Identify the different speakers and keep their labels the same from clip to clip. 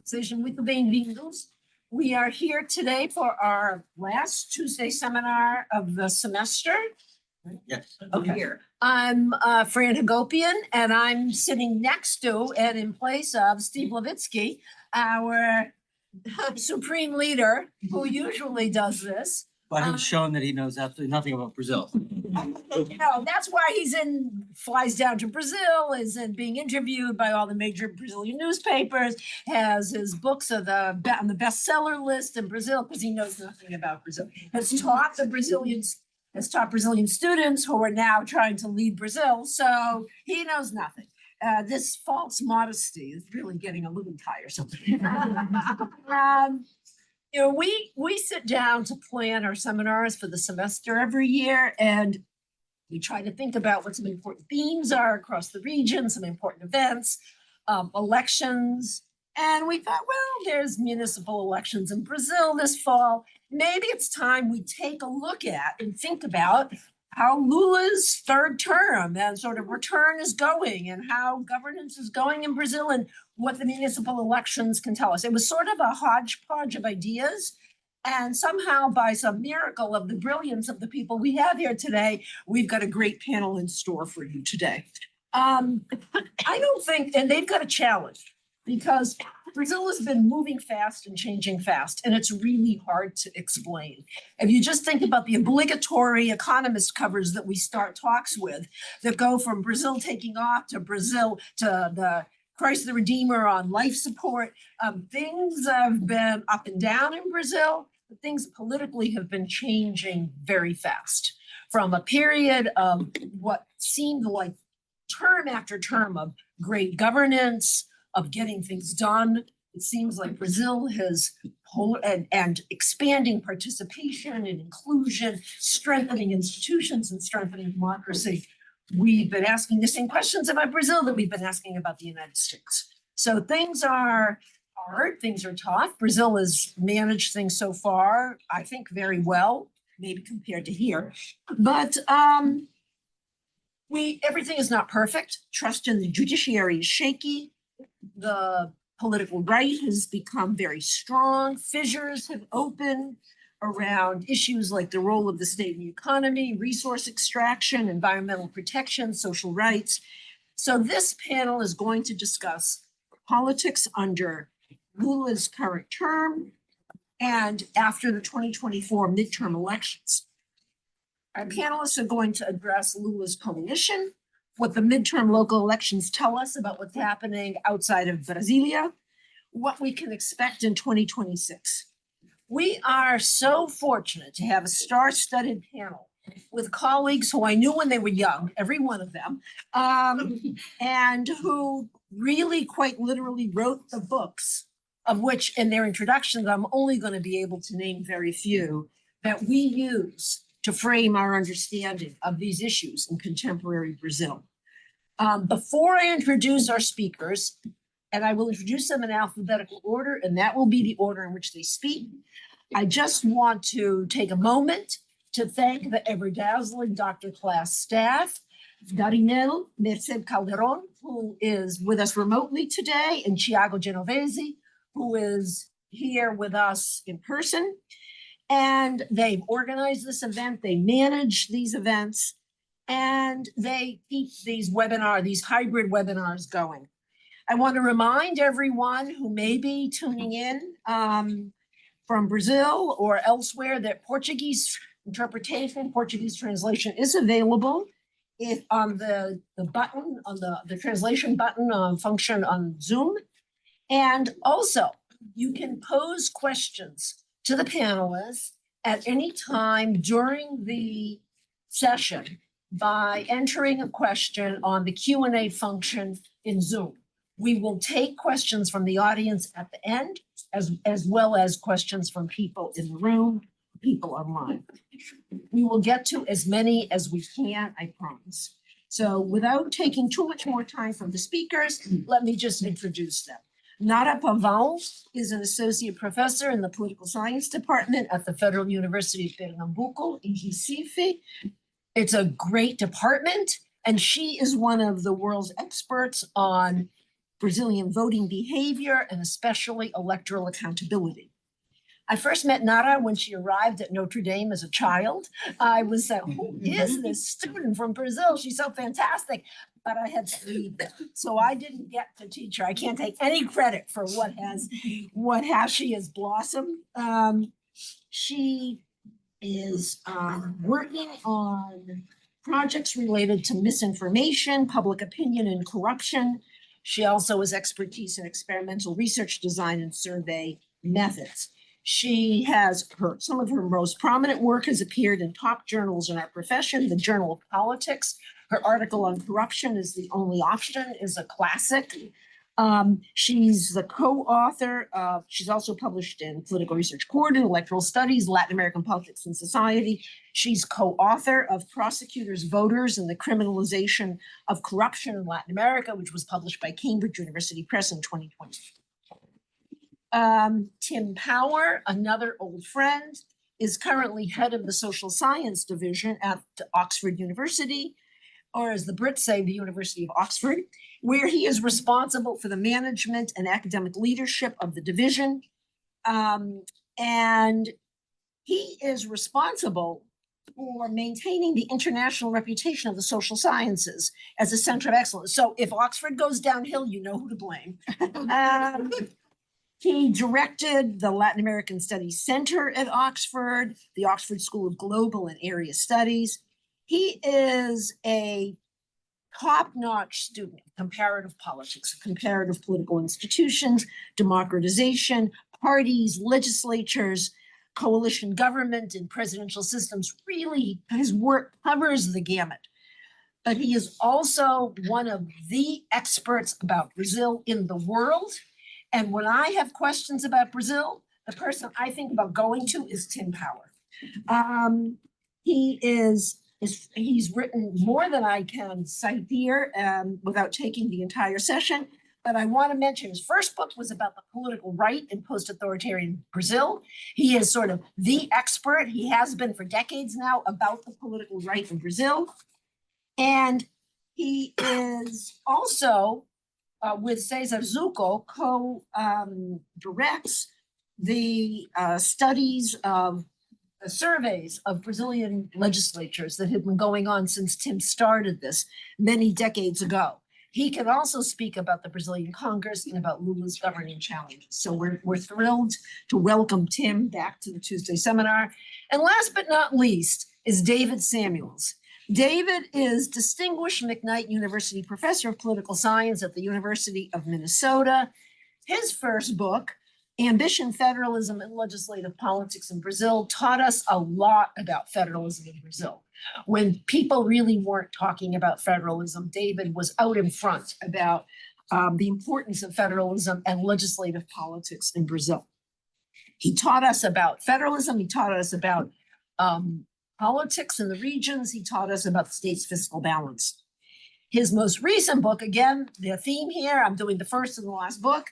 Speaker 1: Sejam muito bem-vindos. We are here today for our last Tuesday seminar of the semester.
Speaker 2: Yes.
Speaker 1: Okay. Here. I'm Fran Hagopian, and I'm sitting next to and in place of Steve Levitsky, our supreme leader, who usually does this.
Speaker 2: But who's shown that he knows absolutely nothing about Brazil.
Speaker 1: No, that's why flies down to Brazil, is being interviewed by all the major Brazilian newspapers, has his books on the bestseller list in Brazil because he knows nothing about Brazil. Has taught Brazilian students who are now trying to lead Brazil, so he knows nothing. This false modesty is really getting a little tiresome. We sit down to plan our seminars for the semester every year, and we try to think about what some important themes are across the region, some important events, elections. And we thought, well, there's municipal elections in Brazil this fall. Maybe it's time we take a look at and think about how Lula's third term and sort of return is going, and how governance is going in Brazil, and what the municipal elections can tell us. It was sort of a hodgepodge of ideas. And somehow, by some miracle of the brilliance of the people we have here today, we've got a great panel in store for you today. I don't think, and they've got a challenge, because Brazil has been moving fast and changing fast, and it's really hard to explain. If you just think about the obligatory economist covers that we start talks with, that go from Brazil taking off to Brazil to the Christ the Redeemer on life support, things have been up and down in Brazil, but things politically have been changing very fast. From a period of what seemed like term after term of great governance, of getting things done, it seems like Brazil has and expanding participation and inclusion, strengthening institutions and strengthening democracy. We've been asking the same questions about Brazil that we've been asking about the United States. So things are hard, things are tough. Brazil has managed things so far, I think, very well, maybe compared to here. But everything is not perfect. Trust in the judiciary is shaky. The political right has become very strong. Fissures have opened around issues like the role of the state in the economy, resource extraction, environmental protection, social rights. So this panel is going to discuss politics under Lula's current term and after the 2024 midterm elections. Our panelists are going to address Lula's coalition, what the midterm local elections tell us about what's happening outside of Brasilia, what we can expect in 2026. We are so fortunate to have a star-studded panel with colleagues who I knew when they were young, every one of them, and who really quite literally wrote the books, of which in their introductions, I'm only going to be able to name very few, that we use to frame our understanding of these issues in contemporary Brazil. Before I introduce our speakers, and I will introduce them in alphabetical order, and that will be the order in which they speak, I just want to take a moment to thank the ever-dazzling Dr. Class staff, Darinel Merced Calderon, who is with us remotely today, and Thiago Genovese, who is here with us in person. And they've organized this event, they manage these events, and they keep these hybrid webinars going. I want to remind everyone who may be tuning in from Brazil or elsewhere that Portuguese interpretation, Portuguese translation is available on the button, on the translation button function on Zoom. And also, you can pose questions to the panelists at any time during the session by entering a question on the Q&A function in Zoom. We will take questions from the audience at the end, as well as questions from people in the room, people online. We will get to as many as we can, I promise. So without taking too much more time from the speakers, let me just introduce them. Nara Pavão is an associate professor in the political science department at the Federal University of Pernambuco in Recife. It's a great department, and she is one of the world's experts on Brazilian voting behavior, and especially electoral accountability. I first met Nara when she arrived at Notre Dame as a child. I was like, who is this student from Brazil? She's so fantastic. But I had to leave, so I didn't get to teach her. I can't take any credit for how she has blossomed. She is working on projects related to misinformation, public opinion, and corruption. She also has expertise in experimental research design and survey methods. She has some of her most prominent work has appeared in top journals in our profession, the Journal of Politics. Her article on corruption is the only option is a classic. She's the co-author of, she's also published in Political Research Court and Electoral Studies, Latin American Politics and Society. She's co-author of Prosecutors, Voters, and the Criminalization of Corruption in Latin America, which was published by Cambridge University Press in 2020. Tim Power, another old friend, is currently head of the Social Science Division at Oxford University, or as the Brits say, the University of Oxford, where he is responsible for the management and academic leadership of the division. And he is responsible for maintaining the international reputation of the social sciences as a center of excellence. So if Oxford goes downhill, you know who to blame. He directed the Latin American Studies Center at Oxford, the Oxford School of Global and Area Studies. He is a top-notch student of comparative politics, comparative political institutions, democratization, parties, legislatures, coalition government, and presidential systems. Really, his work covers the gamut. But he is also one of the experts about Brazil in the world. And when I have questions about Brazil, the person I think about going to is Tim Power. He's written more than I can cite here without taking the entire session, but I want to mention his first book was about the political right in post-authoritarian Brazil. He is sort of the expert, he has been for decades now, about the political right in Brazil. And he is also, with Cesar Zucco, co-directs the studies of surveys of Brazilian legislatures that have been going on since Tim started this many decades ago. He can also speak about the Brazilian Congress and about Lula's governing challenges. So we're thrilled to welcome Tim back to the Tuesday seminar. And last but not least is David Samuels. David is Distinguished McKnight University Professor of Political Science at the University of Minnesota. His first book, Ambition, Federalism, and Legislative Politics in Brazil, taught us a lot about federalism in Brazil. When people really weren't talking about federalism, David was out in front about the importance of federalism and legislative politics in Brazil. He taught us about federalism, he taught us about politics in the regions, he taught us about the state's fiscal balance. His most recent book, again, the theme here, I'm doing the first and the last book,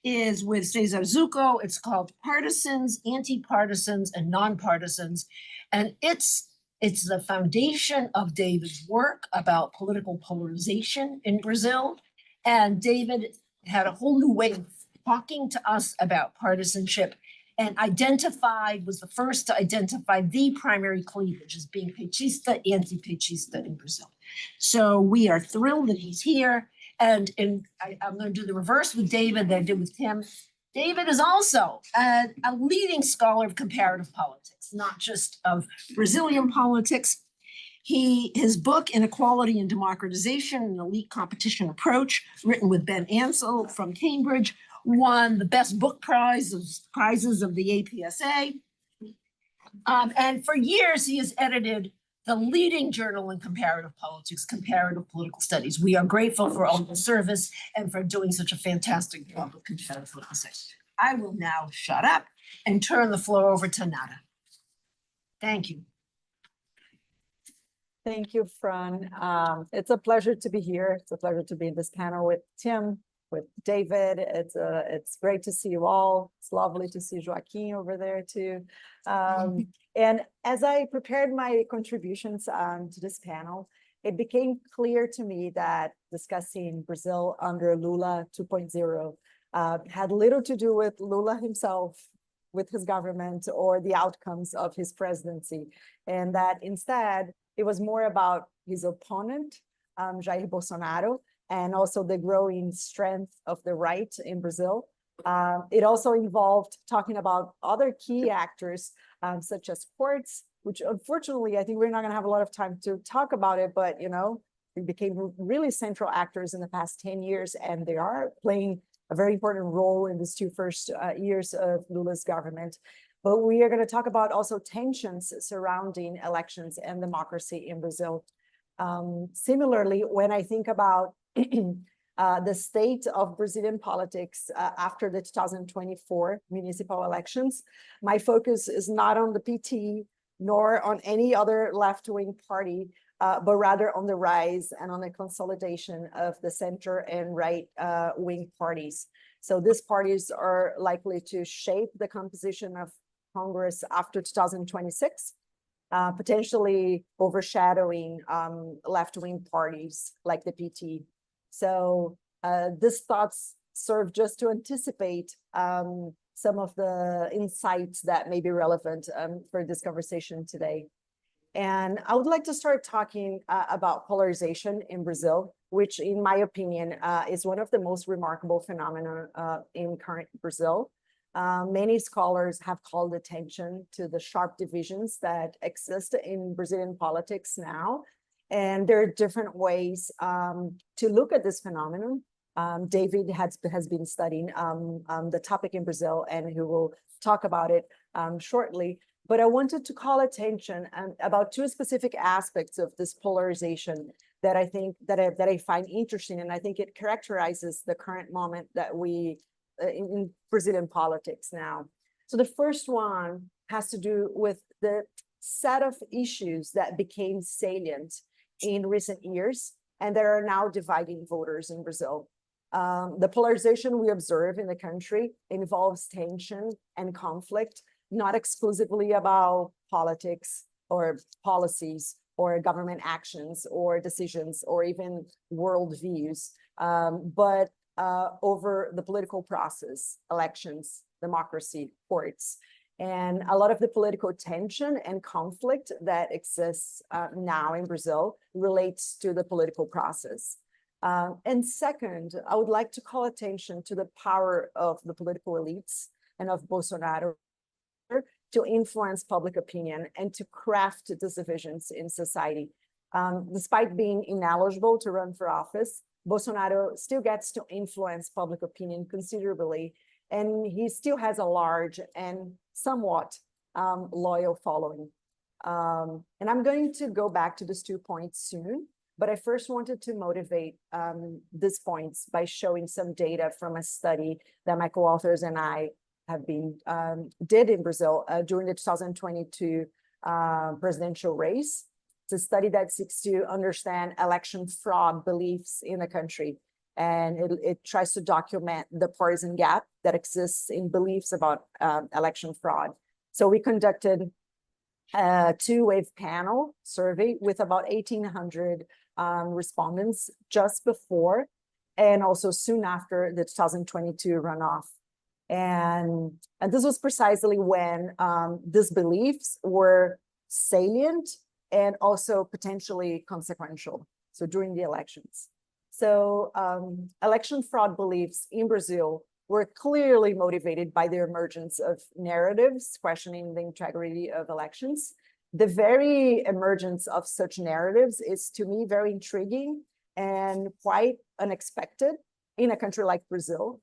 Speaker 1: is with Cesar Zucco. It's called Partisans, Anti-Partisans, and Non-Partisans. And it's the foundation of David's work about political polarization in Brazil. And David had a whole new way of talking to us about partisanship and was the first to identify the primary cleavage as being petista, anti-petista in Brazil. So we are thrilled that he's here. And I'm going to do the reverse with David that I did with Tim. David is also a leading scholar of comparative politics, not just of Brazilian politics. His book, Inequality and Democratization, an Elite Competition Approach, written with Ben Ansel from Cambridge, won the best book prizes of the APSA. And for years, he has edited the leading journal in comparative politics, Comparative Political Studies. We are grateful for all the service and for doing such a fantastic job of comparative political studies. I will now shut up and turn the floor over to Nara. Thank you.
Speaker 3: Thank you, Fran. It's a pleasure to be here. It's a pleasure to be in this panel with Tim, with David. It's great to see you all. It's lovely to see Joaquin over there too. And as I prepared my contributions to this panel, it became clear to me that discussing Brazil under Lula 2.0 had little to do with Lula himself, with his government, or the outcomes of his presidency, and that instead it was more about his opponent, Jair Bolsonaro, and also the growing strength of the right in Brazil. It also involved talking about other key actors, such as courts, which unfortunately, I think we're not going to have a lot of time to talk about it, but, they became really central actors in the past 10 years, and they are playing a very important role in these two first years of Lula's government. But we are going to talk about also tensions surrounding elections and democracy in Brazil. Similarly, when I think about the state of Brazilian politics after the 2024 municipal elections, my focus is not on the PT nor on any other left-wing party, but rather on the rise and on the consolidation of the center and right-wing parties. So these parties are likely to shape the composition of Congress after 2026, potentially overshadowing left-wing parties like the PT. So these thoughts serve just to anticipate some of the insights that may be relevant for this conversation today. And I would like to start talking about polarization in Brazil, which in my opinion is one of the most remarkable phenomena in current Brazil. Many scholars have called attention to the sharp divisions that exist in Brazilian politics now. And there are different ways to look at this phenomenon. David has been studying the topic in Brazil, and he will talk about it shortly. But I wanted to call attention about two specific aspects of this polarization that I think that I find interesting, and I think it characterizes the current moment that we in Brazilian politics now. So the first one has to do with the set of issues that became salient in recent years and that are now dividing voters in Brazil. The polarization we observe in the country involves tension and conflict, not exclusively about politics or policies or government actions or decisions or even worldviews, but over the political process, elections, democracy, courts. And a lot of the political tension and conflict that exists now in Brazil relates to the political process. And second, I would like to call attention to the power of the political elites and of Bolsonaro to influence public opinion and to craft these divisions in society. Despite being ineligible to run for office, Bolsonaro still gets to influence public opinion considerably, and he still has a large and somewhat loyal following. And I'm going to go back to these 2 points soon, but I first wanted to motivate these points by showing some data from a study that my co-authors and I have been did in Brazil during the 2022 presidential race. It's a study that seeks to understand election fraud beliefs in the country, and it tries to document the partisan gap that exists in beliefs about election fraud. So we conducted a two-wave panel survey with about 1,800 respondents just before and also soon after the 2022 runoff. And this was precisely when these beliefs were salient and also potentially consequential, so during the elections. So election fraud beliefs in Brazil were clearly motivated by the emergence of narratives questioning the integrity of elections. The very emergence of such narratives is, to me, very intriguing and quite unexpected in a country like Brazil,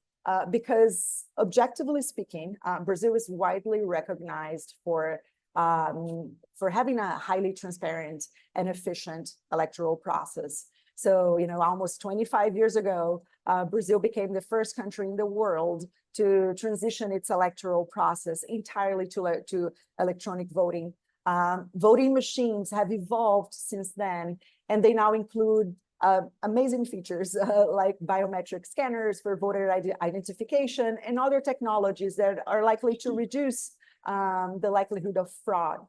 Speaker 3: because objectively speaking, Brazil is widely recognized for having a highly transparent and efficient electoral process. So, almost 25 years ago, Brazil became the first country in the world to transition its electoral process entirely to electronic voting. Voting machines have evolved since then, and they now include amazing features like biometric scanners for voter identification and other technologies that are likely to reduce the likelihood of fraud.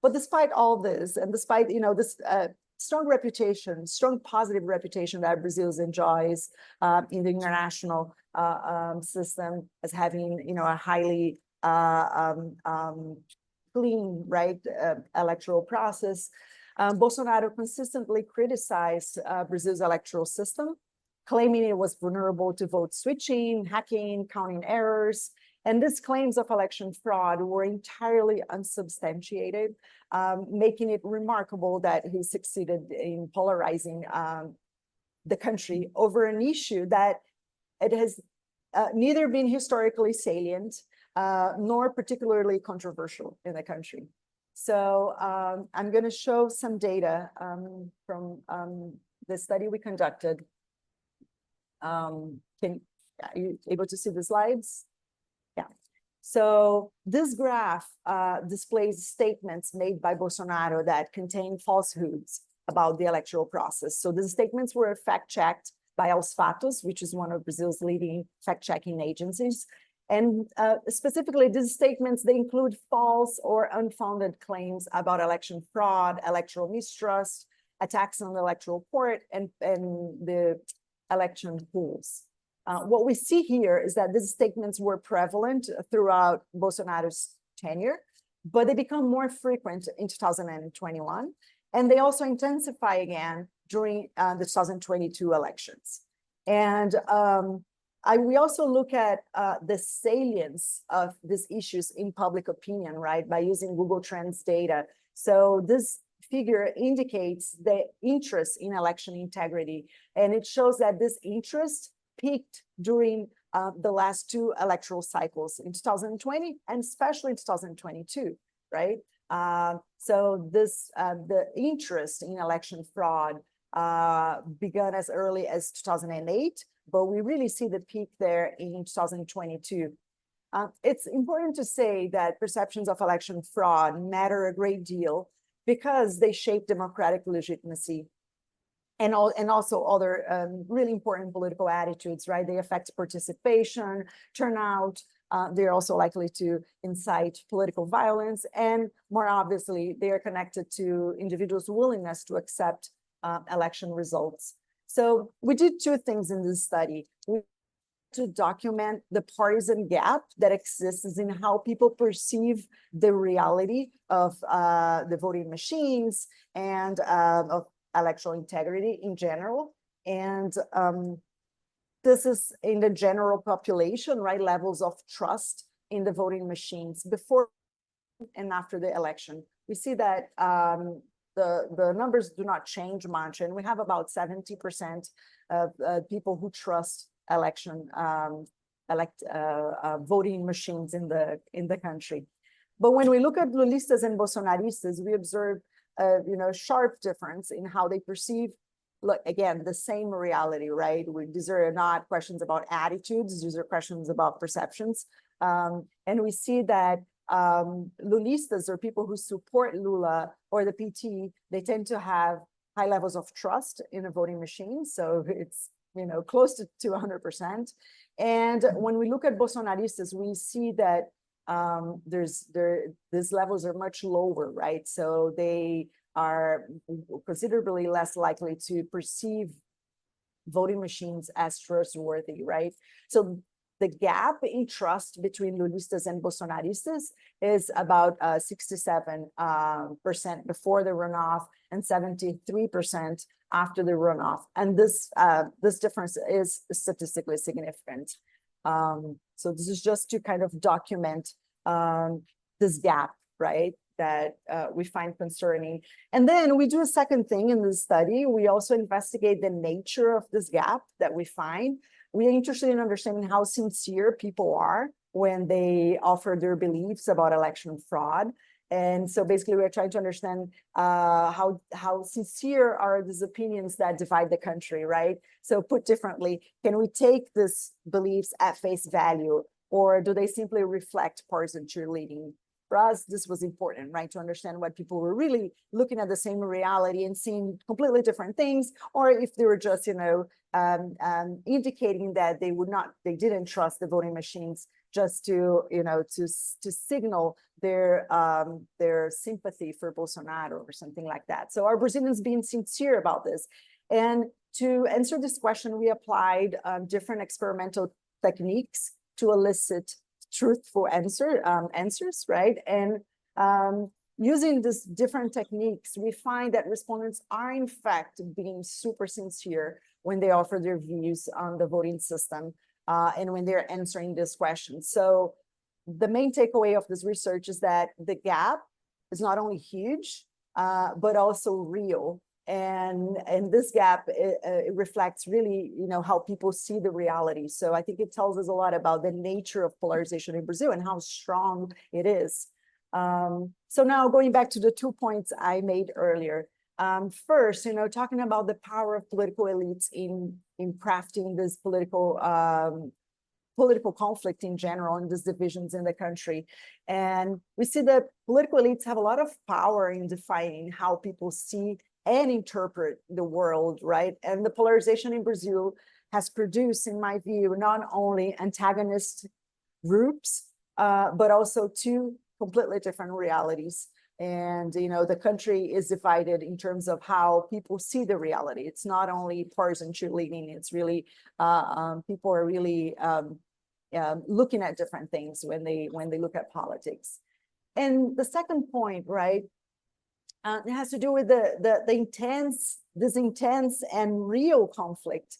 Speaker 3: But despite all this, and despite this strong reputation, strong positive reputation that Brazil enjoys in the international system as having, you know, a highly clean, right, electoral process. Bolsonaro consistently criticized Brazil's electoral system, claiming it was vulnerable to vote switching, hacking, counting errors. And these claims of election fraud were entirely unsubstantiated, making it remarkable that he succeeded in polarizing the country over an issue that it has neither been historically salient nor particularly controversial in the country. So I'm going to show some data from the study we conducted. Are you able to see the slides? Yeah. So this graph displays statements made by Bolsonaro that contain falsehoods about the electoral process. So these statements were fact-checked by Aos Fatos, which is one of Brazil's leading fact-checking agencies. And specifically, these statements, they include false or unfounded claims about election fraud, electoral mistrust, attacks on the electoral court, and the election polls. What we see here is that these statements were prevalent throughout Bolsonaro's tenure, but they become more frequent in 2021, and they also intensify again during the 2022 elections. And we also look at the salience of these issues in public opinion, right, by using Google Trends data. So this figure indicates the interest in election integrity, and it shows that this interest peaked during the last two electoral cycles in 2020 and especially in 2022, right? So this the interest in election fraud began as early as 2008, but we really see the peak there in 2022. It's important to say that perceptions of election fraud matter a great deal because they shape democratic legitimacy and also other really important political attitudes, right? They affect participation, turnout. They're also likely to incite political violence. And more obviously, they are connected to individuals' willingness to accept election results. So we did two things in this study. We to document the partisan gap that exists in how people perceive the reality of the voting machines and of electoral integrity in general. And this is in the general population, right? Levels of trust in the voting machines before and after the election. We see that the numbers do not change much, and we have about 70% of people who trust voting machines in the country. But when we look at Lulistas and Bolsonaristas, we observe sharp difference in how they perceive, again, the same reality, right? These are not questions about attitudes, these are questions about perceptions. And we see that Lulistas, or people who support Lula or the PT, they tend to have high levels of trust in the voting machine. So it's close to 100%. And when we look at Bolsonaristas, we see that these levels are much lower, right? So they are considerably less likely to perceive voting machines as trustworthy, right? So the gap in trust between Lulistas and Bolsonaristas is about 67% before the runoff and 73% after the runoff. And this difference is statistically significant. So this is just to kind of document this gap, right, that we find concerning. And then we do a second thing in this study. We also investigate the nature of this gap that we find. We are interested in understanding how sincere people are when they offer their beliefs about election fraud. And so basically, we're trying to understand how sincere are these opinions that divide the country, right? So put differently, can we take these beliefs at face value, or do they simply reflect partisan cheerleading? For us, this was important, right? To understand what people were really looking at the same reality and seeing completely different things, or if they were just, indicating that they didn't trust the voting machines just to, to signal their sympathy for Bolsonaro or something like that. So are Brazilians being sincere about this? And to answer this question, we applied different experimental techniques to elicit truthful answers, right? And using these different techniques, we find that respondents are in fact being super sincere when they offer their views on the voting system and when they're answering this question. So the main takeaway of this research is that the gap is not only huge, but also real. And this gap, it reflects really, how people see the reality. So I think it tells us a lot about the nature of polarization in Brazil and how strong it is. So now going back to the 2 points I made earlier. First, talking about the power of political elites in crafting this political conflict in general and these divisions in the country. And we see that political elites have a lot of power in defining how people see and interpret the world, right? And the polarization in Brazil has produced, in my view, not only antagonist groups, but also two completely different realities. And, the country is divided in terms of how people see the reality. It's not only partisan cheerleading, it's really, people are really looking at different things when they look at politics. And the second point, right, it has to do with this intense and real conflict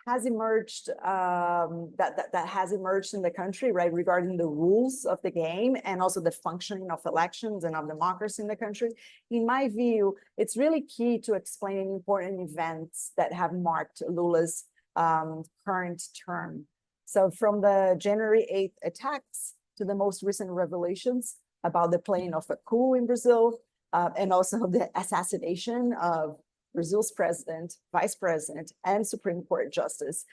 Speaker 3: has emerged that has emerged in the country, right, regarding the rules of the game and also the functioning of elections and of democracy in the country. In my view, it's really key to explaining important events that have marked Lula's current term. So from the January 8th attacks to the most recent revelations about the planning of a coup in Brazil, and also the assassination of Brazil's president, vice president, and Supreme Court justice.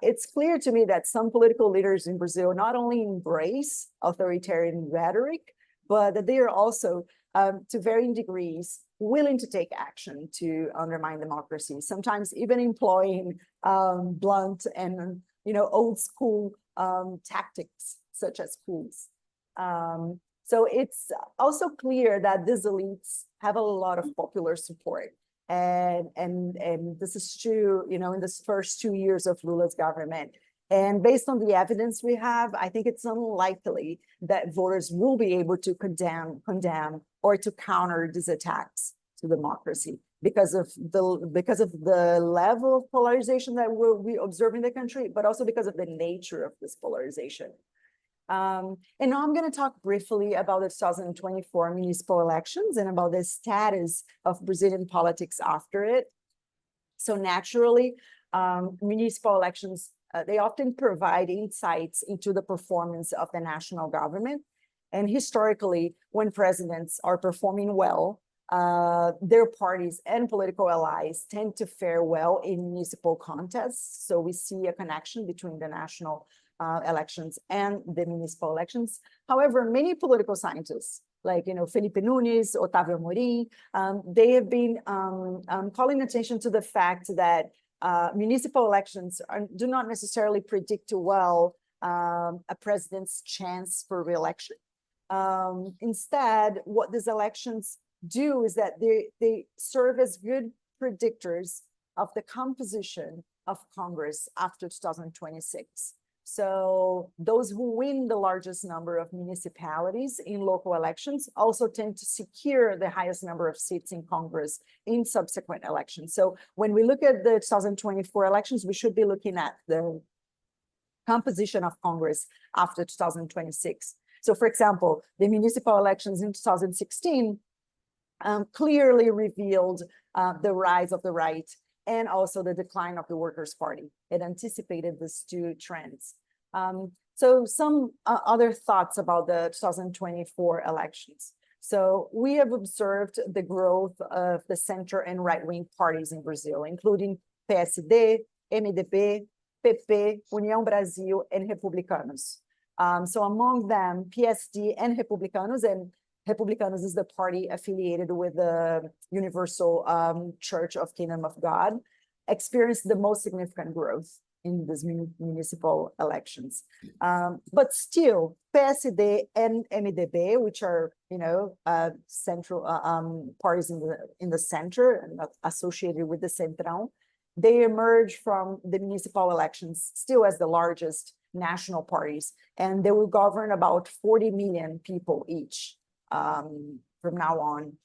Speaker 3: It's clear to me that some political leaders in Brazil not only embrace authoritarian rhetoric, but that they are also, to varying degrees, willing to take action to undermine democracy, sometimes even employing blunt and old school tactics, such as coups. So it's also clear that these elites have a lot of popular support. And this is true, in this first 2 years of Lula's government. And based on the evidence we have, I think it's unlikely that voters will be able to condemn or to counter these attacks to democracy because of the level of polarization that we observe in the country, but also because of the nature of this polarization. And now I'm going to talk briefly about the 2024 municipal elections and about the status of Brazilian politics after it. So naturally, municipal elections, they often provide insights into the performance of the national government. And historically, when presidents are performing well, their parties and political allies tend to fare well in municipal contests. So we see a connection between the national elections and the municipal elections. However, many political scientists, like Felipe Nunes, Otávio Amorim, they have been calling attention to the fact that municipal elections do not necessarily predict well a president's chance for re-election. Instead, what these elections do is that they serve as good predictors of the composition of Congress after 2026. So those who win the largest number of municipalities in local elections also tend to secure the highest number of seats in Congress in subsequent elections. So when we look at the 2024 elections, we should be looking at the composition of Congress after 2026. So for example, the municipal elections in 2016 clearly revealed the rise of the right and also the decline of the Workers' Party. It anticipated these two trends. So some other thoughts about the 2024 elections. So we have observed the growth of the center and right-wing parties in Brazil, including PSD, MDB, PP, União Brasil, and Republicanos. So among them, PSD and Republicanos, and Republicanos is the party affiliated with the Universal Church of Kingdom of God, experienced the most significant growth in these municipal elections. But still, PSD and MDB, which are, central parties in the center and associated with the Centrão, they emerge from the municipal elections still as the largest national parties, and they will govern about 40 million people each from now on.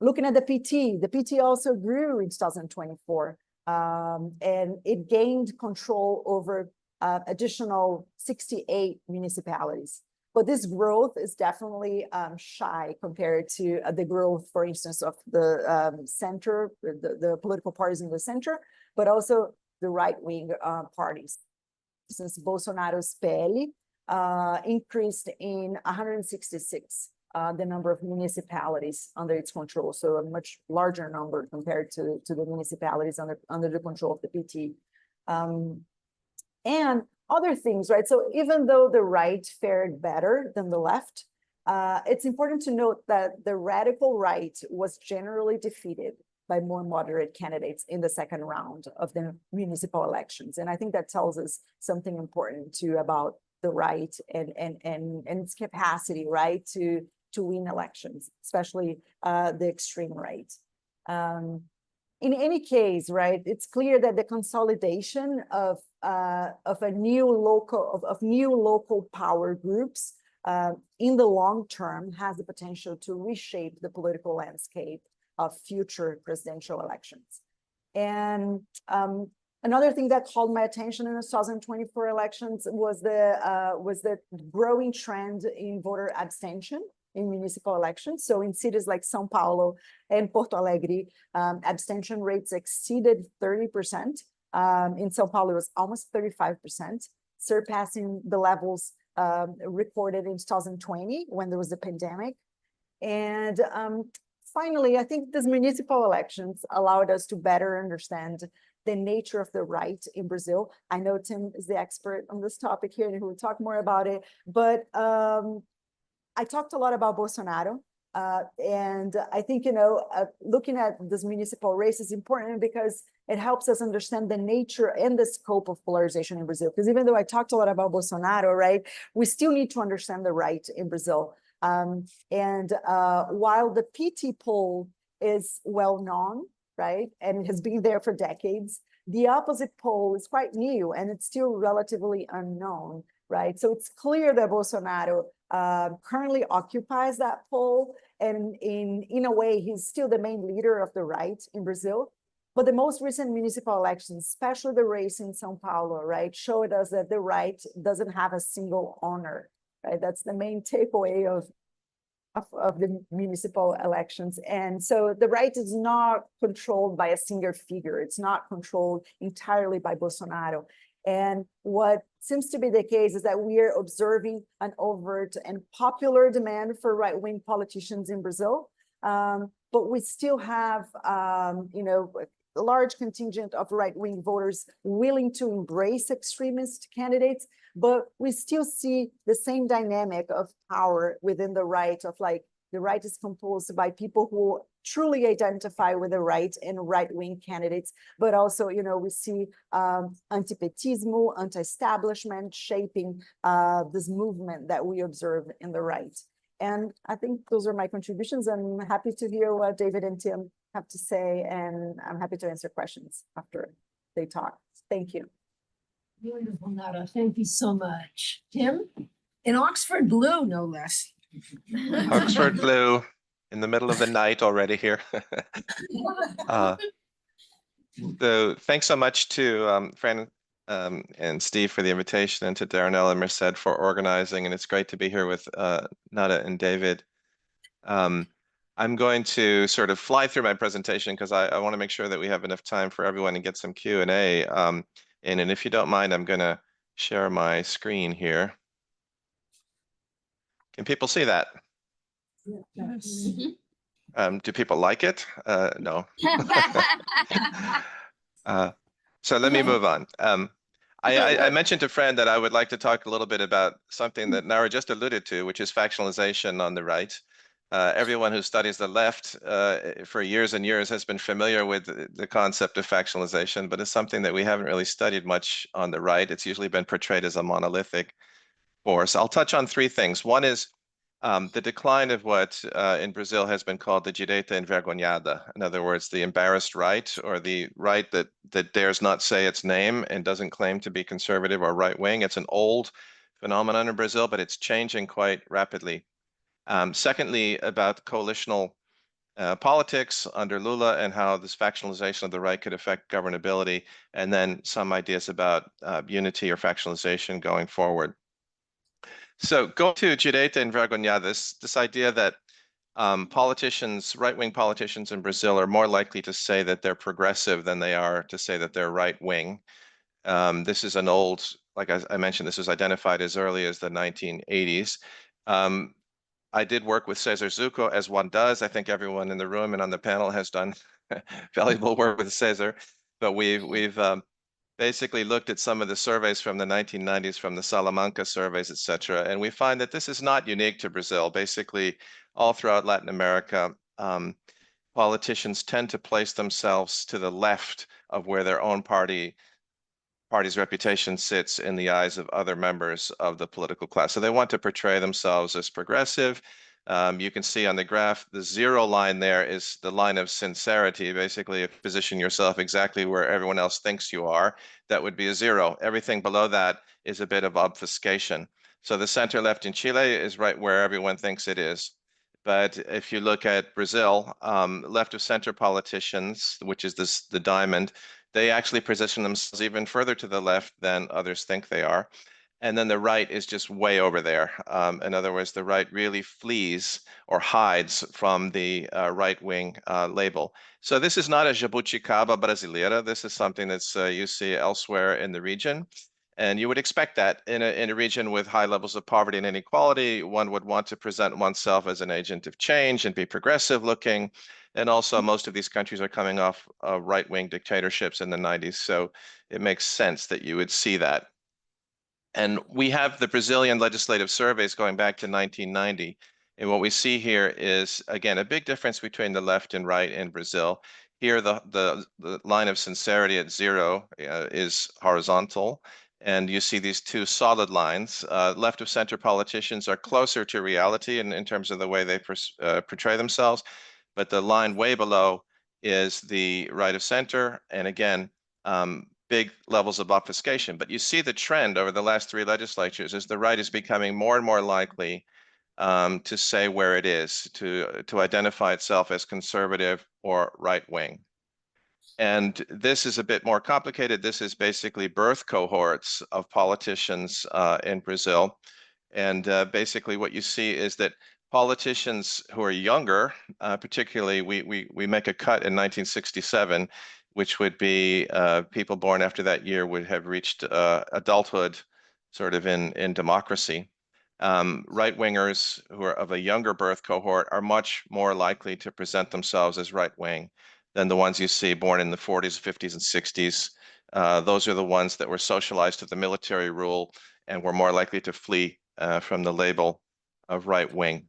Speaker 3: Looking at the PT also grew in 2024, and it gained control over additional 68 municipalities. But this growth is definitely shy compared to the growth, for instance, of the center, the political parties in the center, but also the right-wing parties. Since Bolsonaro's PL increased in 166 the number of municipalities under its control, so a much larger number compared to the municipalities under the control of the PT. And other things, right? So even though the right fared better than the left, it's important to note that the radical right was generally defeated by more moderate candidates in the second round of the municipal elections. And I think that tells us something important too about the right and its capacity, right, to win elections, especially the extreme right. In any case, right, it's clear that the consolidation of new local power groups in the long term has the potential to reshape the political landscape of future presidential elections. And another thing that called my attention in the 2024 elections was the growing trend in voter abstention in municipal elections. So in cities like São Paulo and Porto Alegre, abstention rates exceeded 30%. In São Paulo, it was almost 35%, surpassing the levels recorded in 2020 when there was a pandemic. And finally, I think these municipal elections allowed us to better understand the nature of the right in Brazil. I know Tim is the expert on this topic here and he will talk more about it, but I talked a lot about Bolsonaro, and I think, looking at this municipal race is important because it helps us understand the nature and the scope of polarization in Brazil. Because even though I talked a lot about Bolsonaro, right, we still need to understand the right in Brazil. While the PT poll is well known, right, and has been there for decades, the opposite poll is quite new and it's still relatively unknown, right? So it's clear that Bolsonaro currently occupies that poll, and in a way, he's still the main leader of the right in Brazil. But the most recent municipal elections, especially the race in São Paulo, right, showed us that the right doesn't have a single owner, right? That's the main takeaway of the municipal elections. And so the right is not controlled by a single figure. It's not controlled entirely by Bolsonaro. And what seems to be the case is that we are observing an overt and popular demand for right-wing politicians in Brazil. But we still have, a large contingent of right-wing voters willing to embrace extremist candidates, but we still see the same dynamic of power within the right, of like, the right is composed by people who truly identify with the right and right-wing candidates, but also, we see anti-petismo, anti-establishment shaping this movement that we observe in the right. And I think those are my contributions. I'm happy to hear what David and Tim have to say, and I'm happy to answer questions after they talk. Thank you.
Speaker 1: Wonderful, Nara. Thank you so much. Tim? In Oxford blue, no less.
Speaker 4: Oxford blue in the middle of the night already here. So thanks so much to Fran and Steve for the invitation, and to Darnell and Merced for organizing. And it's great to be here with Nara and David. I'm going to sort of fly through my presentation because I want to make sure that we have enough time for everyone to get some Q&A. And if you don't mind, I'm going to share my screen here. Can people see that?
Speaker 1: Yes.
Speaker 4: Do people like it? No. So let me move on. I mentioned to Fran that I would like to talk a little bit about something that Nara just alluded to, which is factionalization on the right. Everyone who studies the left for years and years has been familiar with the concept of factionalization, but it's something that we haven't really studied much on the right. It's usually been portrayed as a monolithic force. I'll touch on three things. One is the decline of what in Brazil has been called the direita envergonhada. In other words, the embarrassed right, or the right that dares not say its name and doesn't claim to be conservative or right wing. It's an old phenomenon in Brazil, but it's changing quite rapidly. Secondly, about coalitional politics under Lula and how this factionalization of the right could affect governability, and then some ideas about unity or factionalization going forward. So go to direita envergonhada, this idea that politicians, right-wing politicians in Brazil are more likely to say that they're progressive than they are to say that they're right-wing. This is an old, like I mentioned, this was identified as early as the 1980s. I did work with Cesar Zucco, as one does. I think everyone in the room and on the panel has done valuable work with Cesar, but we've basically looked at some of the surveys from the 1990s, from the Salamanca surveys, et cetera, and we find that this is not unique to Brazil. Basically, all throughout Latin America, politicians tend to place themselves to the left of where their own party's reputation sits in the eyes of other members of the political class. So they want to portray themselves as progressive. You can see on the graph, the zero line there is the line of sincerity. Basically, if you position yourself exactly where everyone else thinks you are, that would be a zero. Everything below that is a bit of obfuscation. So the center left in Chile is right where everyone thinks it is. But if you look at Brazil, left of center politicians, which is the diamond, they actually position themselves even further to the left than others think they are. And then the right is just way over there. In other words, the right really flees or hides from the right-wing label. So this is not a jabuticaba brasileira. This is something that's you see elsewhere in the region. And you would expect that in a region with high levels of poverty and inequality, one would want to present oneself as an agent of change and be progressive looking. And also, most of these countries are coming off right-wing dictatorships in the 90s. So it makes sense that you would see that. And we have the Brazilian legislative surveys going back to 1990. And what we see here is, again, a big difference between the left and right in Brazil. Here, the line of sincerity at zero is horizontal. And you see these two solid lines. Left of center politicians are closer to reality in terms of the way they portray themselves. But the line way below is the right of center. And again, big levels of obfuscation. But you see the trend over the last three legislatures is the right is becoming more and more likely to say where it is, to identify itself as conservative or right-wing. And this is a bit more complicated. This is basically birth cohorts of politicians in Brazil. And basically what you see is that politicians who are younger, particularly we make a cut in 1967, which would be people born after that year would have reached adulthood sort of in democracy. Right-wingers who are of a younger birth cohort are much more likely to present themselves as right-wing than the ones you see born in the 40s, 50s, and 60s. Those are the ones that were socialized to the military rule and were more likely to flee from the label of right-wing.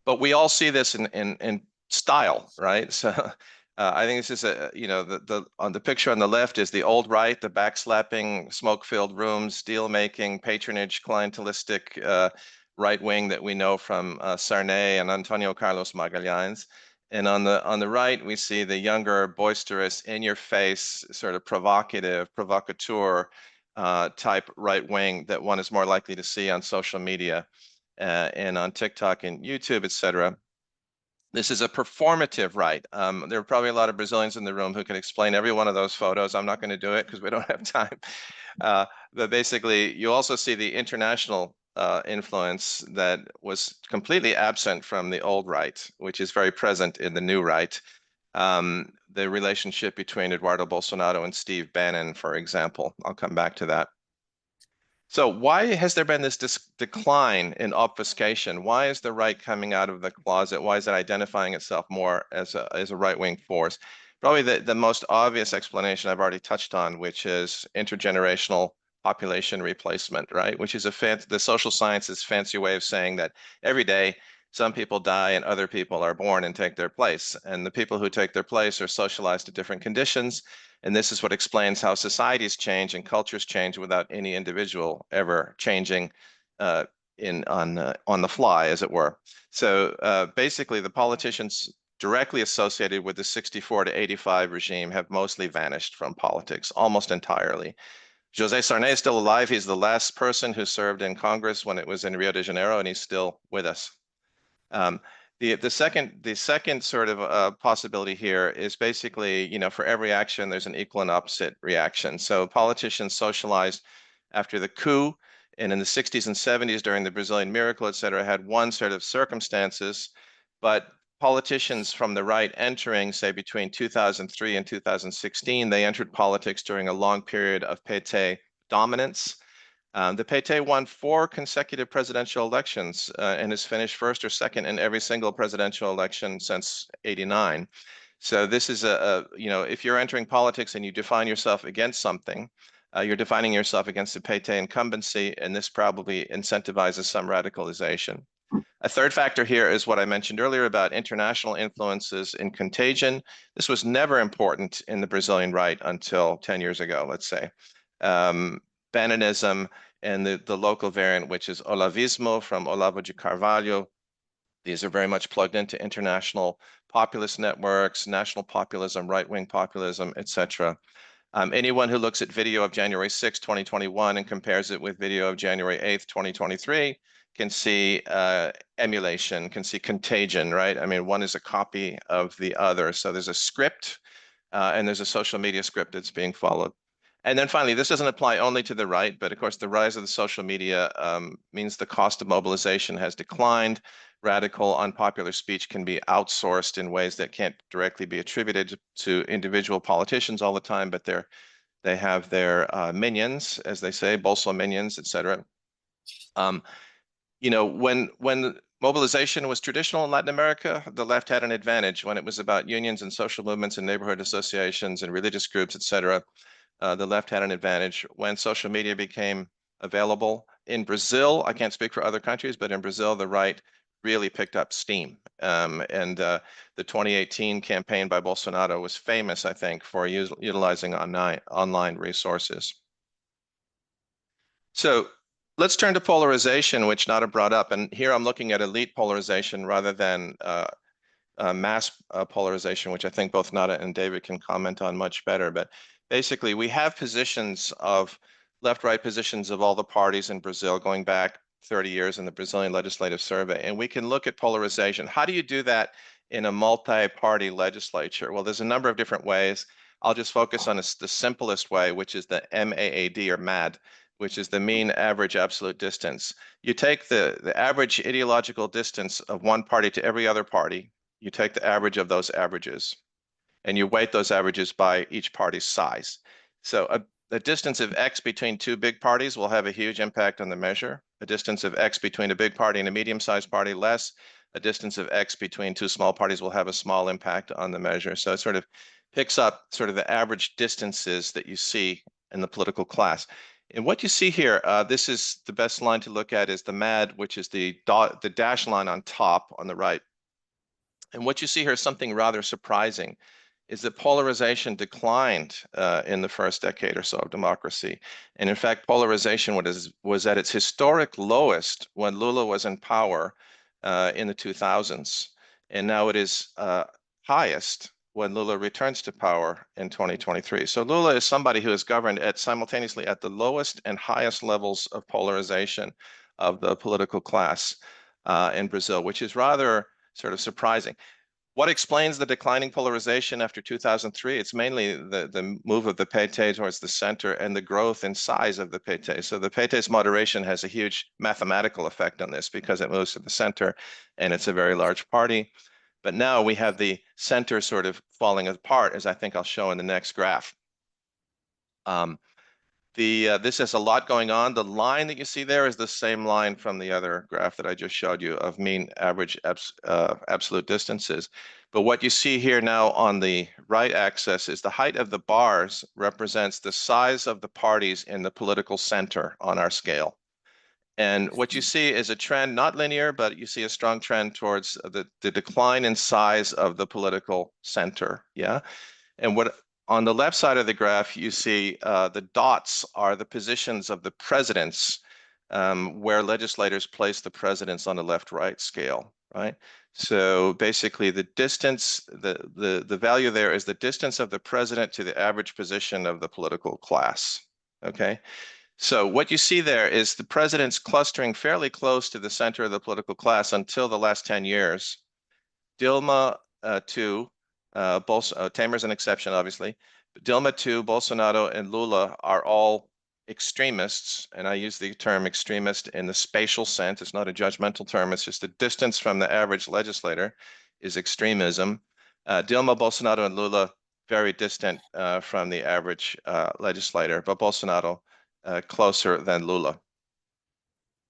Speaker 4: But we all see this in style, right? So I think this is on the picture on the left is the old right, the backslapping, smoke-filled rooms, deal-making, patronage, clientelistic right wing that we know from Sarney and Antonio Carlos Magalhães. And on the right, we see the younger, boisterous, in-your-face, sort of provocative, provocateur type right wing that one is more likely to see on social media and on TikTok and YouTube, et cetera. This is a performative right. There are probably a lot of Brazilians in the room who can explain every one of those photos. I'm not going to do it because we don't have time. But basically, you also see the international influence that was completely absent from the old right, which is very present in the new right. The relationship between Eduardo Bolsonaro and Steve Bannon, for example. I'll come back to that. So why has there been this decline in obfuscation? Why is the right coming out of the closet? Why is it identifying itself more as a right-wing force? probably the most obvious explanation I've already touched on, which is intergenerational population replacement, right? Which is the social sciences fancy way of saying that every day some people die and other people are born and take their place. And the people who take their place are socialized to different conditions. And this is what explains how societies change and cultures change without any individual ever changing on the fly, as it were. So basically, the politicians directly associated with the 64 to 85 regime have mostly vanished from politics, almost entirely. José Sarney is still alive. He's the last person who served in Congress when it was in Rio de Janeiro, and he's still with us. The second sort of possibility here is basically, for every action, there's an equal and opposite reaction. So politicians socialized after the coup, and in the 60s and 70s during the Brazilian miracle, et cetera, had one set of circumstances, but politicians from the right entering, say, between 2003 and 2016, they entered politics during a long period of PT dominance. The PT won 4 consecutive presidential elections and has finished first or second in every single presidential election since '89. So this is if you're entering politics and you define yourself against something, you're defining yourself against the PT incumbency, and this probably incentivizes some radicalization. A third factor here is what I mentioned earlier about international influences in contagion. This was never important in the Brazilian right until 10 years ago, let's say. Bananism and the local variant, which is Olavismo from Olavo de Carvalho. These are very much plugged into international populist networks, national populism, right-wing populism, etc. Anyone who looks at video of January 6, 2021 and compares it with video of January 8th, 2023 can see emulation, can see contagion, right? I mean, one is a copy of the other. So there's a script and there's a social media script that's being followed. And then finally, this doesn't apply only to the right, but of course, the rise of the social media means the cost of mobilization has declined. Radical, unpopular speech can be outsourced in ways that can't directly be attributed to individual politicians all the time, but they have their minions, as they say, Bolso minions, etc. When mobilization was traditional in Latin America, the left had an advantage. When it was about unions and social movements and neighborhood associations and religious groups, etc., the left had an advantage. When social media became available in Brazil, I can't speak for other countries, but in Brazil, the right really picked up steam. The 2018 campaign by Bolsonaro was famous, I think, for utilizing online resources. So let's turn to polarization, which Nara brought up. And here I'm looking at elite polarization rather than mass polarization, which I think both Nara and David can comment on much better. But basically, we have positions of left-right positions of all the parties in Brazil going back 30 years in the Brazilian Legislative Survey. And we can look at polarization. How do you do that in a multi-party legislature? Well, there's a number of different ways. I'll just focus on the simplest way, which is the MAAD or MAD, which is the mean average absolute distance. You take the average ideological distance of one party to every other party, you take the average of those averages, and you weight those averages by each party's size. So a distance of X between 2 big parties will have a huge impact on the measure. A distance of X between a big party and a medium-sized party, less. A distance of X between 2 small parties will have a small impact on the measure. So it sort of picks up sort of the average distances that you see in the political class. And what you see here, this is the best line to look at is the MAD, which is the dash line on top on the right. And what you see here is something rather surprising, is that polarization declined in the first decade or so of democracy. And in fact, polarization was at its historic lowest when Lula was in power in the 2000s. And now it is highest when Lula returns to power in 2023. So Lula is somebody who is governed simultaneously at the lowest and highest levels of polarization of the political class in Brazil, which is rather sort of surprising. What explains the declining polarization after 2003? It's mainly the move of the PT towards the center and the growth in size of the PT. So the PT's moderation has a huge mathematical effect on this because it moves to the center and it's a very large party. But now we have the center sort of falling apart, as I think I'll show in the next graph. This has a lot going on. The line that you see there is the same line from the other graph that I just showed you of mean average absolute distances. But what you see here now on the right axis is the height of the bars represents the size of the parties in the political center on our scale. And what you see is a trend, not linear, but you see a strong trend towards the decline in size of the political center. Yeah. And what on the left side of the graph, you see the dots are the positions of the presidents, where legislators place the presidents on the left-right scale, right? So basically the distance, the value there is the distance of the president to the average position of the political class, okay? So what you see there is the president's clustering fairly close to the center of the political class until the last 10 years. Dilma, too, Temer's an exception, obviously. But Dilma too, Bolsonaro, and Lula are all extremists, and I use the term extremist in the spatial sense. It's not a judgmental term. It's just the distance from the average legislator is extremism. Dilma, Bolsonaro, and Lula very distant from the average legislator, but Bolsonaro closer than Lula.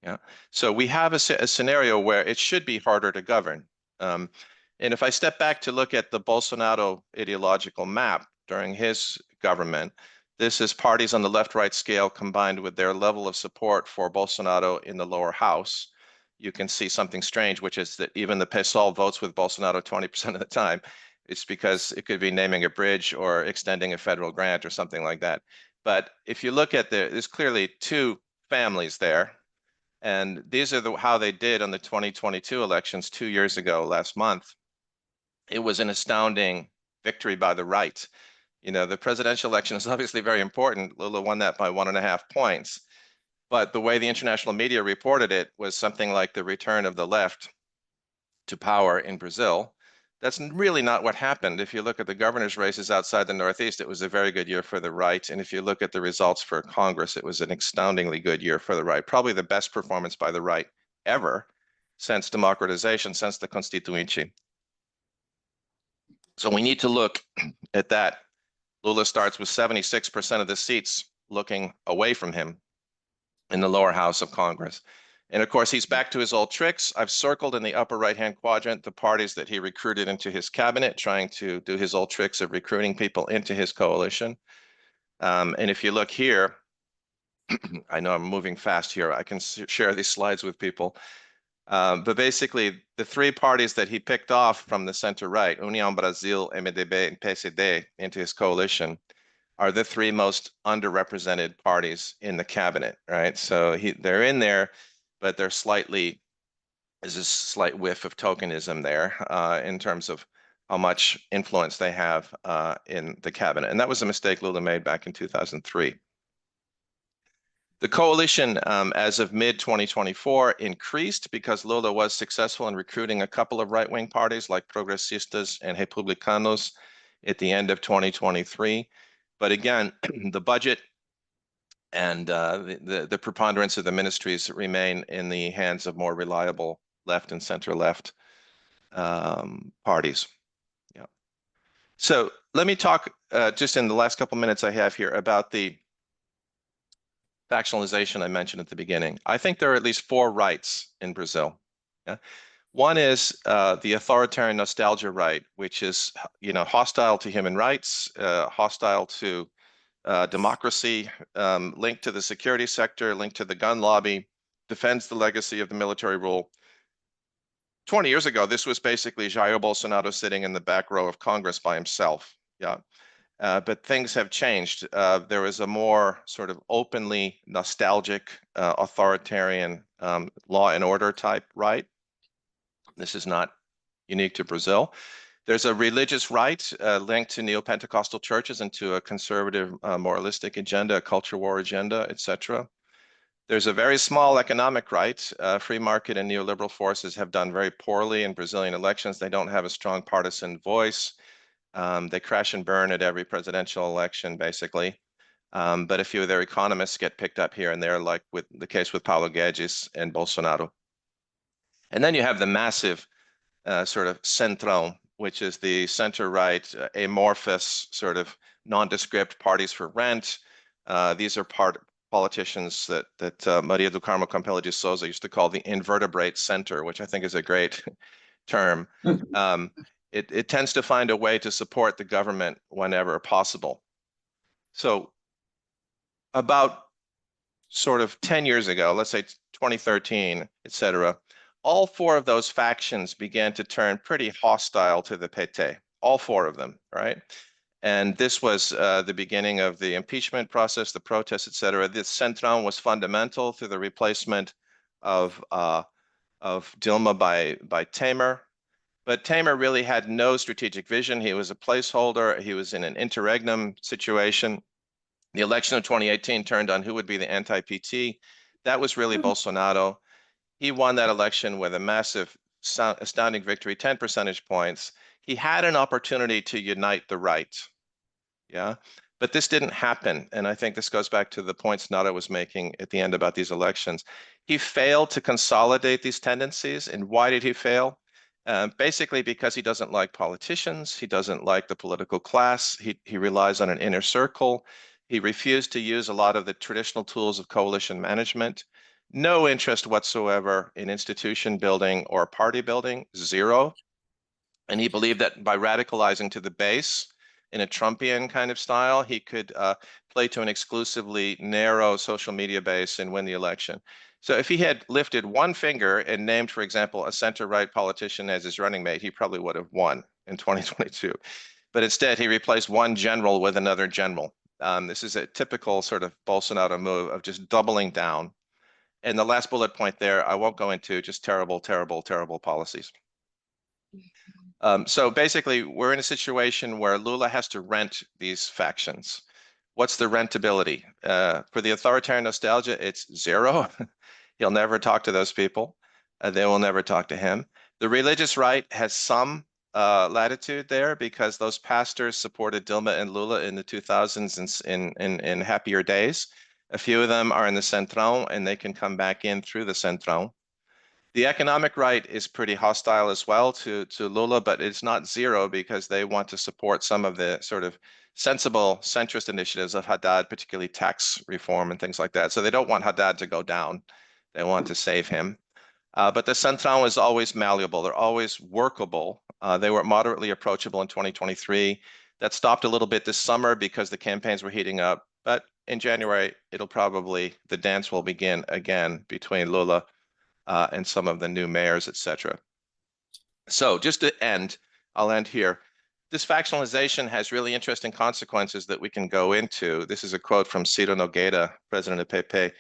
Speaker 4: Yeah. So we have a scenario where it should be harder to govern. And if I step back to look at the Bolsonaro ideological map during his government, this is parties on the left-right scale combined with their level of support for Bolsonaro in the lower house. You can see something strange, which is that even the PSOL votes with Bolsonaro 20% of the time. It's because it could be naming a bridge or extending a federal grant or something like that. But if you look at there's clearly two families there. And these are how they did on the 2022 elections 2 years ago, last month. It was an astounding victory by the right. You know, the presidential election is obviously very important. Lula won that by 1.5 points. But the way the international media reported it was something like the return of the left to power in Brazil. That's really not what happened. If you look at the governor's races outside the Northeast, it was a very good year for the right. And if you look at the results for Congress, it was an astoundingly good year for the right. Probably the best performance by the right ever since democratization, since the Constituinte. So we need to look at that. Lula starts with 76% of the seats looking away from him in the lower house of Congress. And of course, he's back to his old tricks. I've circled in the upper right-hand quadrant the parties that he recruited into his cabinet, trying to do his old tricks of recruiting people into his coalition. And if you look here, I know I'm moving fast here. I can share these slides with people. But basically, the three parties that he picked off from the center-right, União Brasil, MDB, and PSD, into his coalition, are the three most underrepresented parties in the cabinet, right? So they're in there, but they're there's a slight whiff of tokenism there in terms of how much influence they have in the cabinet. And that was a mistake Lula made back in 2003. The coalition, as of mid-2024, increased because Lula was successful in recruiting a couple of right-wing parties like Progressistas and Republicanos at the end of 2023. But again, the budget and the preponderance of the ministries remain in the hands of more reliable left and center-left parties. Yeah. So let me talk just in the last couple minutes I have here about the factionalization I mentioned at the beginning. I think there are at least 4 rights in Brazil. Yeah? One is the authoritarian nostalgia right, which is, you know, hostile to human rights, hostile to democracy, linked to the security sector, linked to the gun lobby, defends the legacy of the military rule. 20 years ago, this was basically Jair Bolsonaro sitting in the back row of Congress by himself. Yeah. But things have changed. There is a more sort of openly nostalgic, authoritarian law and order type right. This is not unique to Brazil. There's a religious right linked to neo-Pentecostal churches and to a conservative moralistic agenda, a culture war agenda, etc. There's a very small economic right. Free market and neoliberal forces have done very poorly in Brazilian elections. They don't have a strong partisan voice. They crash and burn at every presidential election, basically. But a few of their economists get picked up here and there, like with the case with Paulo Guedes and Bolsonaro. And then you have the massive sort of centrão, which is the center-right, amorphous, sort of nondescript parties for rent, These are politicians that Maria do Carmo Campelo de Souza used to call the invertebrate center, which I think is a great term. It tends to find a way to support the government whenever possible. So about sort of 10 years ago, let's say 2013, et cetera, all four of those factions began to turn pretty hostile to the PT, all four of them, right? And this was the beginning of the impeachment process, the protests, et cetera. This Centrão was fundamental to the replacement of Dilma by Temer. But Temer really had no strategic vision. He was a placeholder. He was in an interregnum situation. The election of 2018 turned on who would be the anti-PT. That was really Bolsonaro. He won that election with a massive, astounding victory, 10 percentage points. He had an opportunity to unite the right, yeah? But this didn't happen. And I think this goes back to the points Nara was making at the end about these elections. He failed to consolidate these tendencies. And why did he fail? Basically because he doesn't like politicians. He doesn't like the political class. He relies on an inner circle. He refused to use a lot of the traditional tools of coalition management. No interest whatsoever in institution building or party building, zero. And he believed that by radicalizing to the base in a Trumpian kind of style, he could play to an exclusively narrow social media base and win the election. So if he had lifted one finger and named, for example, a center-right politician as his running mate, he probably would have won in 2022. But instead, he replaced one general with another general. This is a typical sort of Bolsonaro move of just doubling down. And the last bullet point there, I won't go into, just terrible, terrible, terrible policies. So basically, we're in a situation where Lula has to rent these factions. What's the rentability? For the authoritarian nostalgia, it's zero. He'll never talk to those people. They will never talk to him. The religious right has some latitude there because those pastors supported Dilma and Lula in the 2000s in happier days. A few of them are in the Centrão, and they can come back in through the Centrão. The economic right is pretty hostile as well to Lula, but it's not zero because they want to support some of the sort of sensible centrist initiatives of Haddad, particularly tax reform and things like that. So they don't want Haddad to go down. They want to save him. But the Centrão is always malleable. They're always workable. They were moderately approachable in 2023. That stopped a little bit this summer because the campaigns were heating up. But in January, the dance will begin again between Lula and some of the new mayors, etc. So just to end, I'll end here. This factionalization has really interesting consequences that we can go into. This is a quote from Ciro Nogueira, president of PP.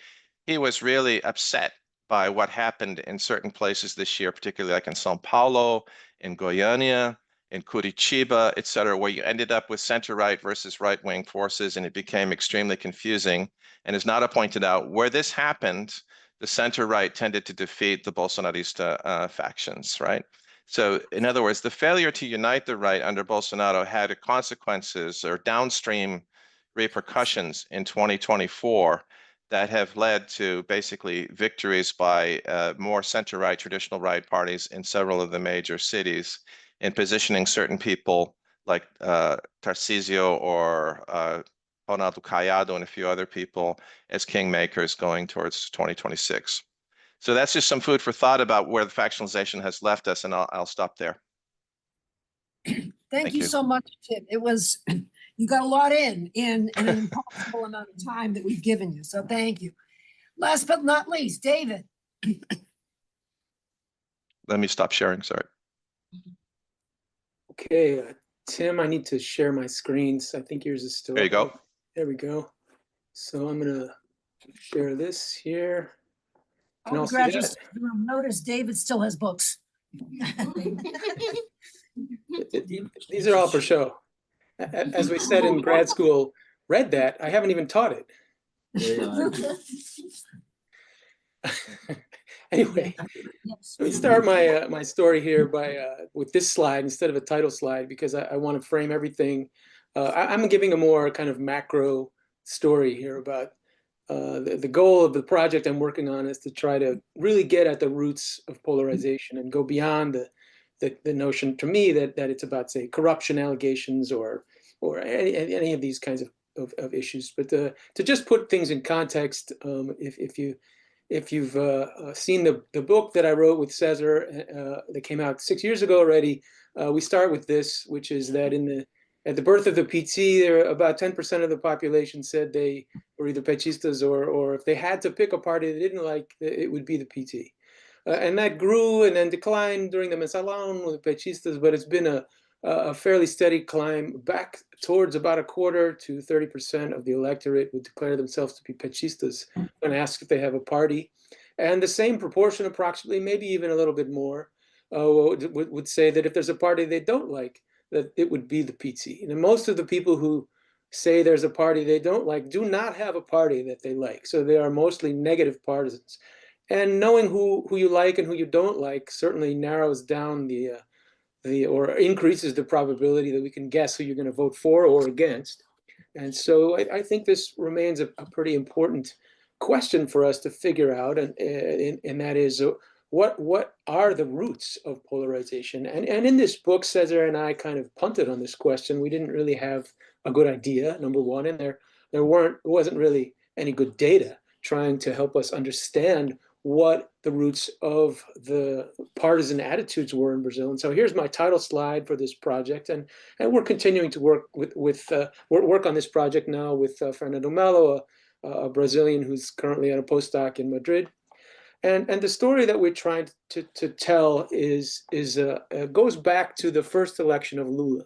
Speaker 4: He was really upset by what happened in certain places this year, particularly like in São Paulo, in Goiânia, in Curitiba, et cetera, where you ended up with center-right versus right-wing forces, and it became extremely confusing. And as Nara pointed out, where this happened, the center-right tended to defeat the Bolsonarista factions, right? So in other words, the failure to unite the right under Bolsonaro had consequences or downstream repercussions in 2024 that have led to basically victories by more center-right, traditional right parties in several of the major cities in positioning certain people like Tarcísio or Ronaldo Caiado and a few other people as kingmakers going towards 2026. So that's just some food for thought about where the factionalization has left us, and I'll stop there.
Speaker 1: Thank you so much, Tim. It was, you got a lot in an impossible amount of time that we've given you. So thank you. Last but not least, David.
Speaker 4: Let me stop sharing, sorry.
Speaker 5: Okay, Tim, I need to share my screens. I think yours is still.
Speaker 4: There you go.
Speaker 5: There we go. So I'm gonna share this here. Can all see that?
Speaker 1: Notice David still has books.
Speaker 5: These are all for show. As we said in grad school, read that. I haven't even taught it. Anyway, let me start my story here with this slide instead of a title slide because I want to frame everything. I'm giving a more kind of macro story here about the goal of the project I'm working on is to try to really get at the roots of polarization and go beyond the notion to me that it's about, say, corruption allegations or any of these kinds of of issues. But to just put things in context, if you've seen the book that I wrote with Cesar that came out 6 years ago already, we start with this, which is that at the birth of the PT, about 10% of the population said they were either Pechistas or if they had to pick a party they didn't like, it would be the PT. And that grew and then declined during the Mensalon with the Pechistas, but it's been a fairly steady climb back towards about a quarter to 30% of the electorate would declare themselves to be Pechistas when asked if they have a party. And the same proportion, approximately, maybe even a little bit more, would say that if there's a party they don't like, that it would be the PT. And most of the people who say there's a party they don't like do not have a party that they like. So they are mostly negative partisans. And knowing who you like and who you don't like certainly narrows down or increases the probability that we can guess who you're going to vote for or against. And so I think this remains a pretty important question for us to figure out, and that is, what are the roots of polarization? And in this book, Cesar and I kind of punted on this question. We didn't really have a good idea, number one, and there wasn't really any good data trying to help us understand what the roots of the partisan attitudes were in Brazil. And so here's my title slide for this project, and we're continuing to work work on this project now with Fernando Melo, a Brazilian who's currently on a postdoc in Madrid. And the story that we're trying to tell goes back to the first election of Lula.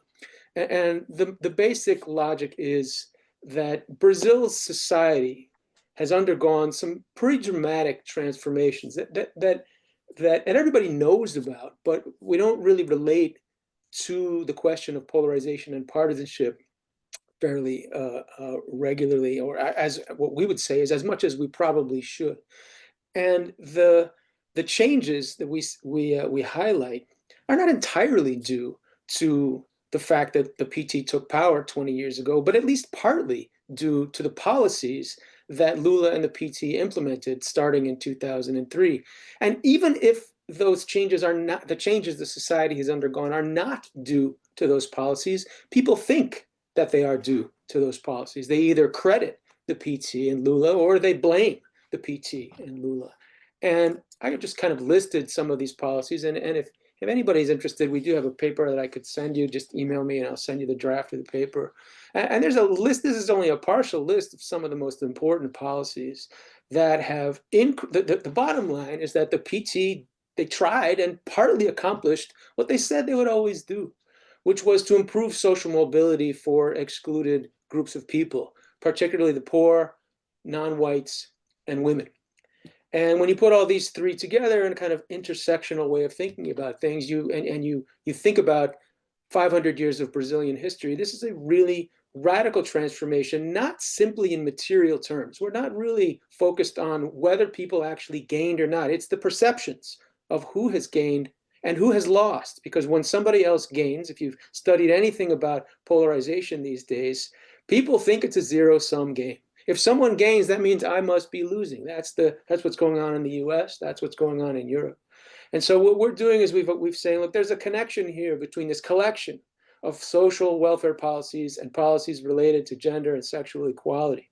Speaker 5: And the basic logic is that Brazil's society has undergone some pretty dramatic transformations that everybody knows about, but we don't really relate to the question of polarization and partisanship fairly regularly, or as what we would say is as much as we probably should. And the changes that we highlight are not entirely due to the fact that the PT took power 20 years ago, but at least partly due to the policies that Lula and the PT implemented starting in 2003. And even if those changes are not, the changes the society has undergone are not due to those policies, people think that they are due to those policies. They either credit the PT and Lula or they blame the PT and Lula. And I just kind of listed some of these policies. And if anybody's interested, we do have a paper that I could send you. Just email me and I'll send you the draft of the paper. And there's a list. This is only a partial list of some of the most important policies that have, the bottom line is that the PT, they tried and partly accomplished what they said they would always do, which was to improve social mobility for excluded groups of people, particularly the poor, non-whites, and women. And when you put all these three together in a kind of intersectional way of thinking about things, you think about 500 years of Brazilian history, this is a really radical transformation, not simply in material terms. We're not really focused on whether people actually gained or not. It's the perceptions of who has gained and who has lost. Because when somebody else gains, if you've studied anything about polarization these days, people think it's a zero-sum game. If someone gains, that means I must be losing. That's what's going on in the US. That's what's going on in Europe. And so what we're doing is we've saying, look, there's a connection here between this collection of social welfare policies and policies related to gender and sexual equality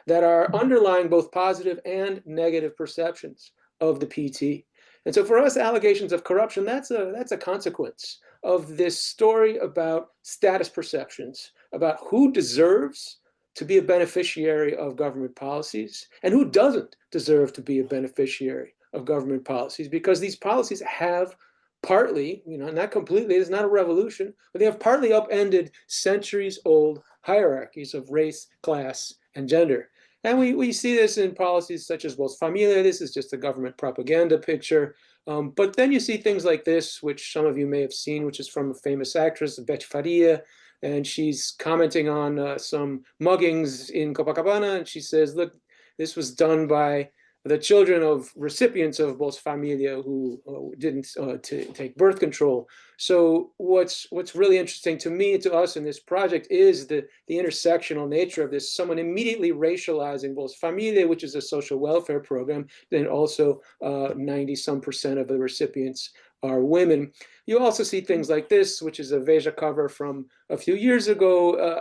Speaker 5: that are underlying both positive and negative perceptions of the PT. And so for us, allegations of corruption, that's a consequence of this story about status perceptions, about who deserves to be a beneficiary of government policies and who doesn't deserve to be a beneficiary of government policies, because these policies have partly, not completely, it's not a revolution, but they have partly upended centuries-old hierarchies of race, class, and gender. And we see this in policies such as Bolsa Familia. This is just a government propaganda picture. But then you see things like this, which some of you may have seen, which is from a famous actress, Betty Faria, and she's commenting on some muggings in Copacabana, and she says, look, this was done by the children of recipients of Bolsa Familia who didn't take birth control. So what's really interesting to me, to us in this project, is the intersectional nature of this. Someone immediately racializing Bolsa Familia, which is a social welfare program, then also 90-some% of the recipients are women. You also see things like this, which is a Veja cover from a few years ago,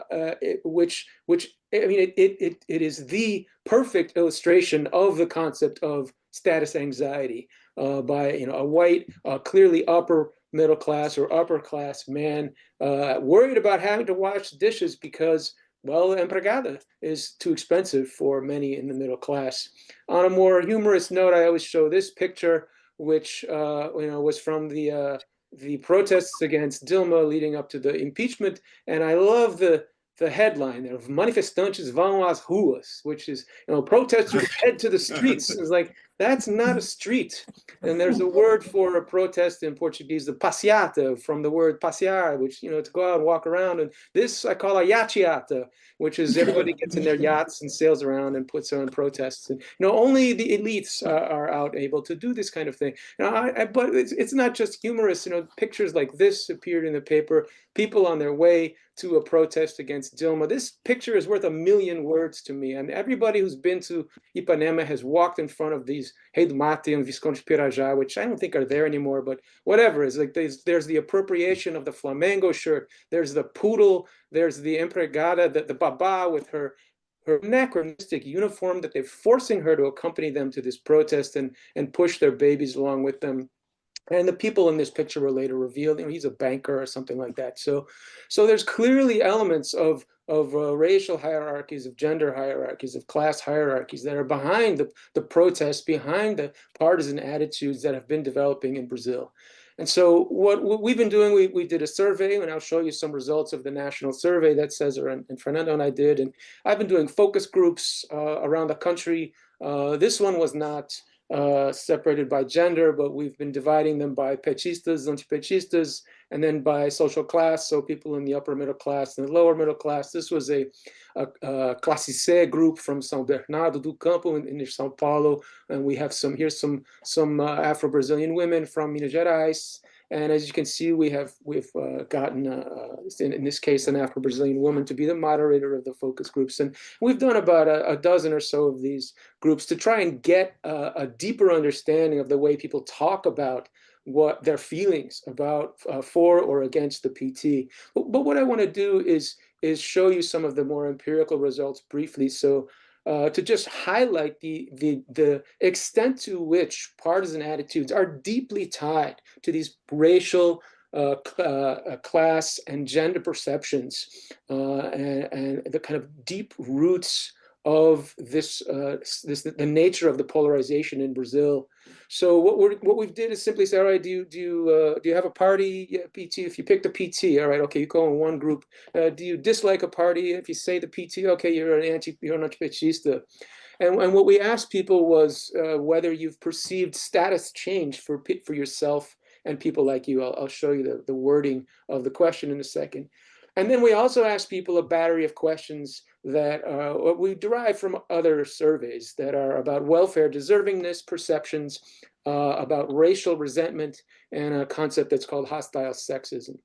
Speaker 5: which I mean, it is the perfect illustration of the concept of status anxiety by a white, clearly upper middle class or upper class man worried about having to wash dishes because, well, empregada is too expensive for many in the middle class. On a more humorous note, I always show this picture, which was from the protests against Dilma leading up to the impeachment, and I love the headline there: "Manifestantes vão às ruas," which is, protesters head to the streets. It's like, that's not a street. And there's a word for a protest in Portuguese, the passeata, from the word passear, which, to go out and walk around. And this I call a yachiata, which is everybody gets in their yachts and sails around and puts on protests. And, only the elites are out able to do this kind of thing. But it's not just humorous. Pictures like this appeared in the paper, people on their way to a protest against Dilma. This picture is worth 1,000,000 words to me. And everybody who's been to Ipanema has walked in front of these Rei do Mate and Visconde Pirajá, which I don't think are there anymore, but whatever. It's like there's the appropriation of the Flamengo shirt. There's the poodle. There's the empregada, the baba with her anachronistic uniform that they're forcing her to accompany them to this protest and push their babies along with them. And the people in this picture were later revealed, he's a banker or something like that. So there's clearly elements of racial hierarchies, of gender hierarchies, of class hierarchies that are behind the protests, behind the partisan attitudes that have been developing in Brazil. And so what we've been doing, we did a survey, and I'll show you some results of the national survey that Cesar and Fernando and I did. And I've been doing focus groups around the country. This one was not separated by gender, but we've been dividing them by pechistas, antipechistas, and then by social class, so people in the upper middle class and the lower middle class. This was a Classe C group from São Bernardo do Campo in São Paulo, and we have some Afro-Brazilian women from Minas Gerais. And as you can see, we've gotten, in this case, an Afro-Brazilian woman to be the moderator of the focus groups. And we've done about a dozen or so of these groups to try and get a deeper understanding of the way people talk about what their feelings about for or against the PT. But what I want to do is show you some of the more empirical results briefly. So to just highlight the extent to which partisan attitudes are deeply tied to these racial, class, and gender perceptions, and the kind of deep roots of the nature of the polarization in Brazil. So what we did is simply say, all right, do you have a party? Yeah, PT. If you pick the PT, all right, okay, you go in one group. Do you dislike a party? If you say the PT, okay, you're an antipetista. And what we asked people was whether you've perceived status change for yourself and people like you. I'll show you the wording of the question in a second. And then we also asked people a battery of questions that we derive from other surveys that are about welfare deservingness perceptions, about racial resentment, and a concept that's called hostile sexism.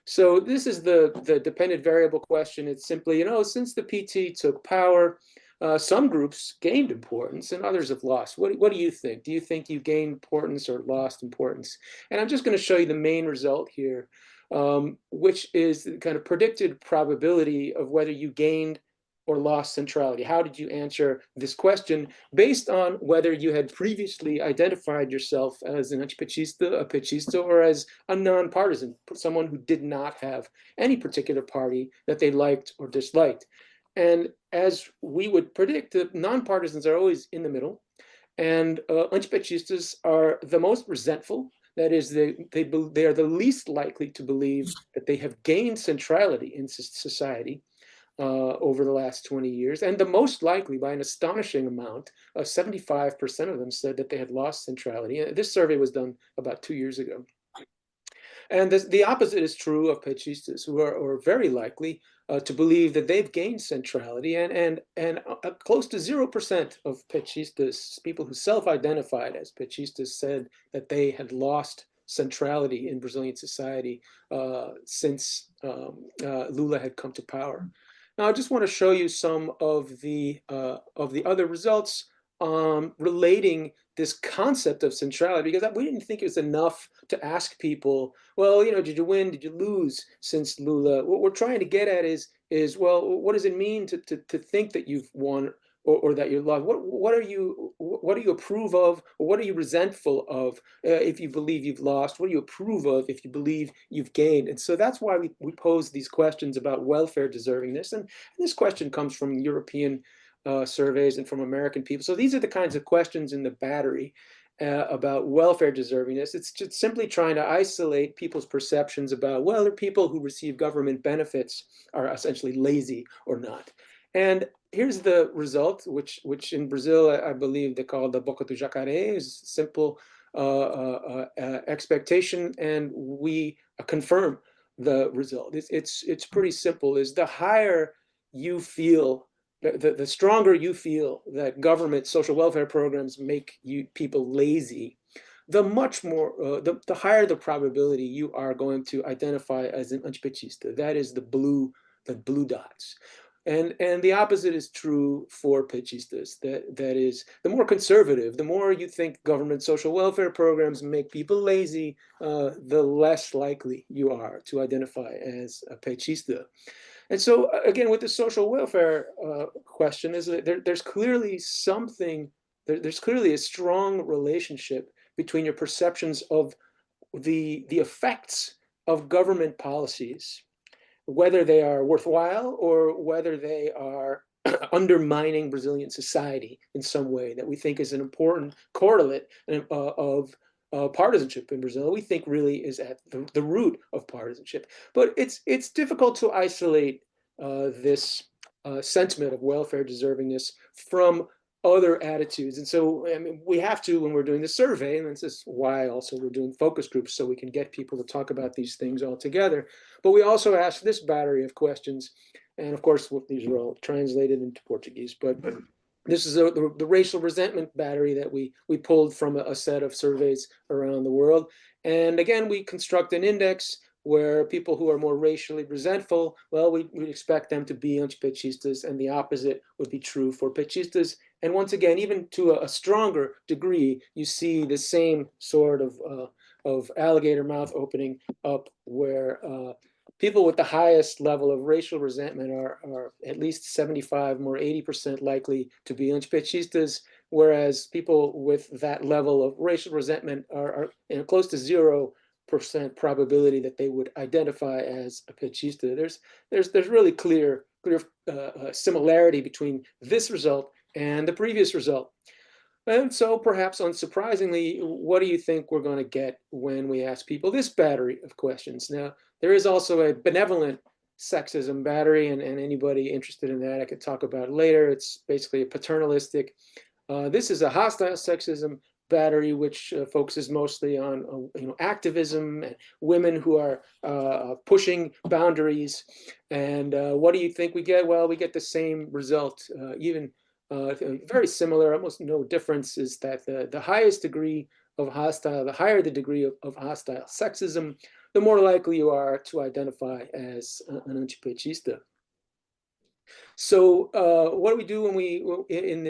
Speaker 5: So this is the dependent variable question. It's simply, since the PT took power, some groups gained importance and others have lost. What do you think? Do you think you gained importance or lost importance? And I'm just going to show you the main result here, which is the kind of predicted probability of whether you gained or lost centrality. How did you answer this question based on whether you had previously identified yourself as an antipetista, a petista, or as a non-partisan, someone who did not have any particular party that they liked or disliked? And as we would predict, the non-partisans are always in the middle, and antipetistas are the most resentful. That is, they are the least likely to believe that they have gained centrality in society over the last 20 years. And the most likely, by an astonishing amount, 75% of them said that they had lost centrality. This survey was done about 2 years ago. And the opposite is true of pechistas, who are very likely to believe that they've gained centrality, and close to 0% of pechistas, people who self-identified as pechistas, said that they had lost centrality in Brazilian society since Lula had come to power. Now, I just want to show you some of the other results relating this concept of centrality, because we didn't think it was enough to ask people, well, did you win, did you lose since Lula? What we're trying to get at is well, what does it mean to think that you've won or that you're loved? What do you approve of, or what are you resentful of if you believe you've lost? What do you approve of if you believe you've gained? And so that's why we pose these questions about welfare deservingness. And this question comes from European surveys and from American people. So these are the kinds of questions in the battery about welfare deservingness. It's just simply trying to isolate people's perceptions about whether people who receive government benefits are essentially lazy or not. And here's the result, which in Brazil, I believe they call the boca do jacaré, is simple expectation, and we confirm the result. It's pretty simple. Is the higher you feel, the stronger you feel that government social welfare programs make people lazy, the much more the higher the probability you are going to identify as an antipetista. That is the blue dots. And the opposite is true for pechistas. That is, the more conservative, the more you think government social welfare programs make people lazy, the less likely you are to identify as a pechista. And so again, with the social welfare question, is that there's clearly there's clearly a strong relationship between your perceptions of the effects of government policies, whether they are worthwhile or whether they are undermining Brazilian society in some way, that we think is an important correlate of partisanship in Brazil. We think really is at the root of partisanship. But it's difficult to isolate this sentiment of welfare deservingness from other attitudes. And so we have to, when we're doing the survey, and this is why also we're doing focus groups, so we can get people to talk about these things all together. But we also ask this battery of questions. And of course, these are all translated into Portuguese, but this is the racial resentment battery that we pulled from a set of surveys around the world. And again, we construct an index where people who are more racially resentful, well, we expect them to be antipechistas, and the opposite would be true for pechistas. And once again, even to a stronger degree, you see the same sort of alligator mouth opening up, where people with the highest level of racial resentment are at least 75, more 80% likely to be antipechistas, whereas people with that level of racial resentment are close to 0% probability that they would identify as a pechista. There's really clear similarity between this result and the previous result. And so perhaps unsurprisingly, what do you think we're going to get when we ask people this battery of questions? Now, there is also a benevolent sexism battery, and anybody interested in that, I could talk about it later. It's basically a paternalistic. This is a hostile sexism battery, which focuses mostly on activism and women who are pushing boundaries. And what do you think we get? Well, we get the same result, even very similar, almost no difference, is that the highest degree of hostile, the higher the degree of hostile sexism, the more likely you are to identify as an antipechista. So what do we do when in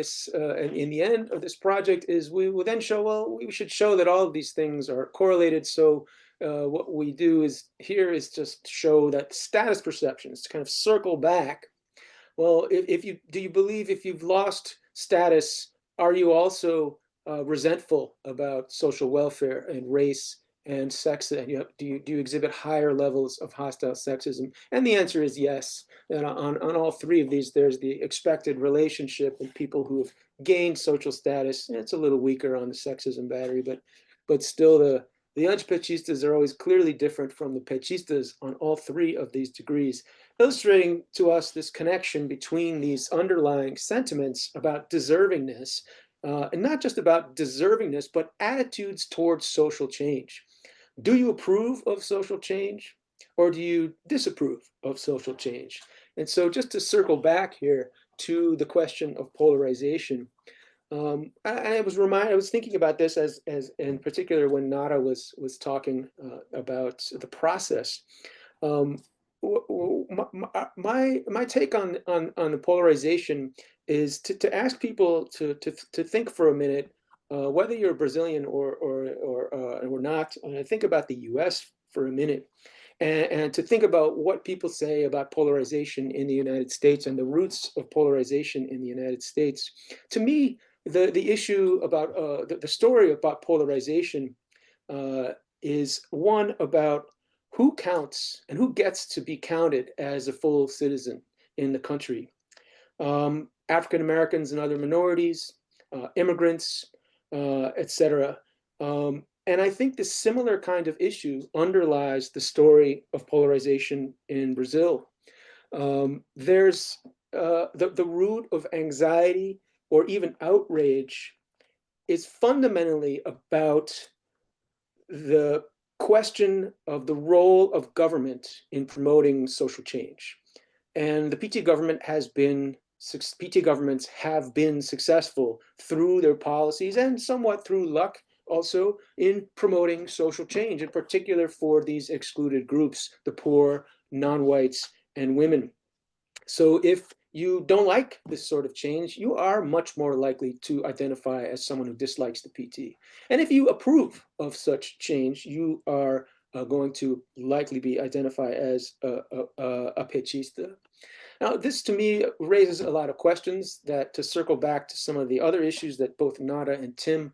Speaker 5: the end of this project is we will then show, well, we should show that all of these things are correlated. So what we do is just show that status perceptions, to kind of circle back. Well, do you believe if you've lost status, are you also resentful about social welfare and race and sex? And do you exhibit higher levels of hostile sexism? And the answer is yes. And on all three of these, there's the expected relationship in people who have gained social status. It's a little weaker on the sexism battery, but still the antipechistas are always clearly different from the pechistas on all three of these degrees, illustrating to us this connection between these underlying sentiments about deservingness, and not just about deservingness, but attitudes towards social change. Do you approve of social change, or do you disapprove of social change? And so just to circle back here to the question of polarization, I was thinking about this as in particular when Nara was talking about the process. My take on the polarization is to ask people to think for a minute, whether you're Brazilian or not. Think about the U.S. for a minute, and to think about what people say about polarization in the United States and the roots of polarization in the United States. To me, the issue about the story about polarization is one about who counts and who gets to be counted as a full citizen in the country. African Americans and other minorities, immigrants, etc. And I think this similar kind of issue underlies the story of polarization in Brazil. There's the root of anxiety or even outrage is fundamentally about the question of the role of government in promoting social change. And the PT governments have been successful through their policies and somewhat through luck also in promoting social change, in particular for these excluded groups, the poor, non-whites, and women. So if you don't like this sort of change, you are much more likely to identify as someone who dislikes the PT. And if you approve of such change, you are going to likely be identified as a petista. Now, this to me raises a lot of questions that, to circle back to some of the other issues that both Nara and Tim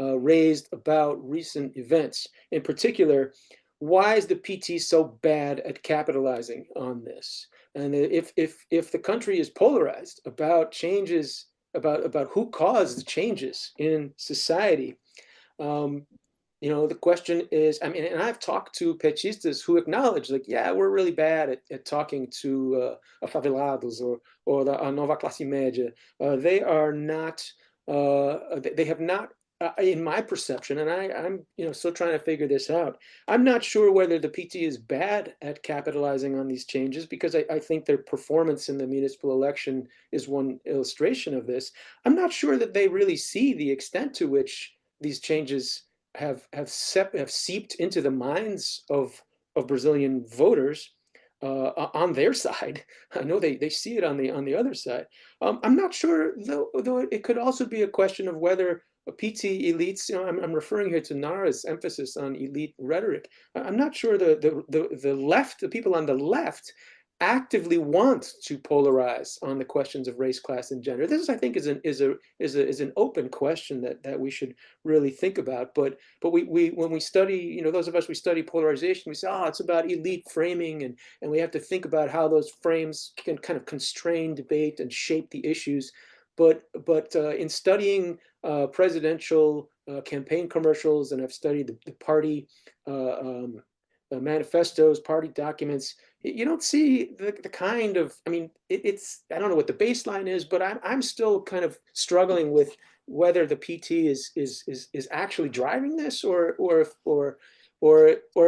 Speaker 5: raised about recent events. In particular, why is the PT so bad at capitalizing on this? And if the country is polarized about changes, about who caused the changes in society, the question is, I mean, and I've talked to petistas who acknowledge, like, yeah, we're really bad at talking to favelados or the nova classe média. They are not, they have not, in my perception, and I'm still trying to figure this out. I'm not sure whether the PT is bad at capitalizing on these changes, because I think their performance in the municipal election is one illustration of this. I'm not sure that they really see the extent to which these changes have seeped into the minds of Brazilian voters on their side. I know they see it on the other side. I'm not sure though it could also be a question of whether PT elites, I'm referring here to Nara's emphasis on elite rhetoric. I'm not sure the left, the people on the left, actively want to polarize on the questions of race, class, and gender. This, I think, is an open question that we should really think about. But we when we study, those of us, we study polarization, we say, oh, it's about elite framing, and we have to think about how those frames can kind of constrain debate and shape the issues. But in studying presidential campaign commercials, and I've studied the party manifestos, party documents, you don't see the kind of, I mean, it's, I don't know what the baseline is, but I'm still kind of struggling with whether the PT is actually driving this, or if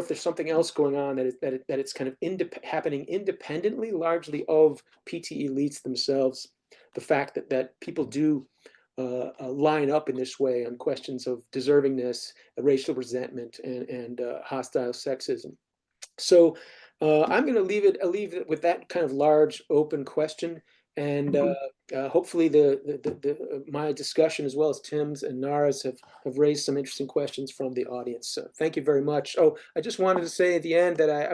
Speaker 5: there's something else going on that it's kind of happening independently, largely of PT elites themselves. The fact that people do line up in this way on questions of deservingness, racial resentment, and hostile sexism. So I'm going to leave it with that kind of large open question, and hopefully my discussion, as well as Tim's and Nara's, have raised some interesting questions from the audience. So thank you very much. Oh, I just wanted to say at the end that I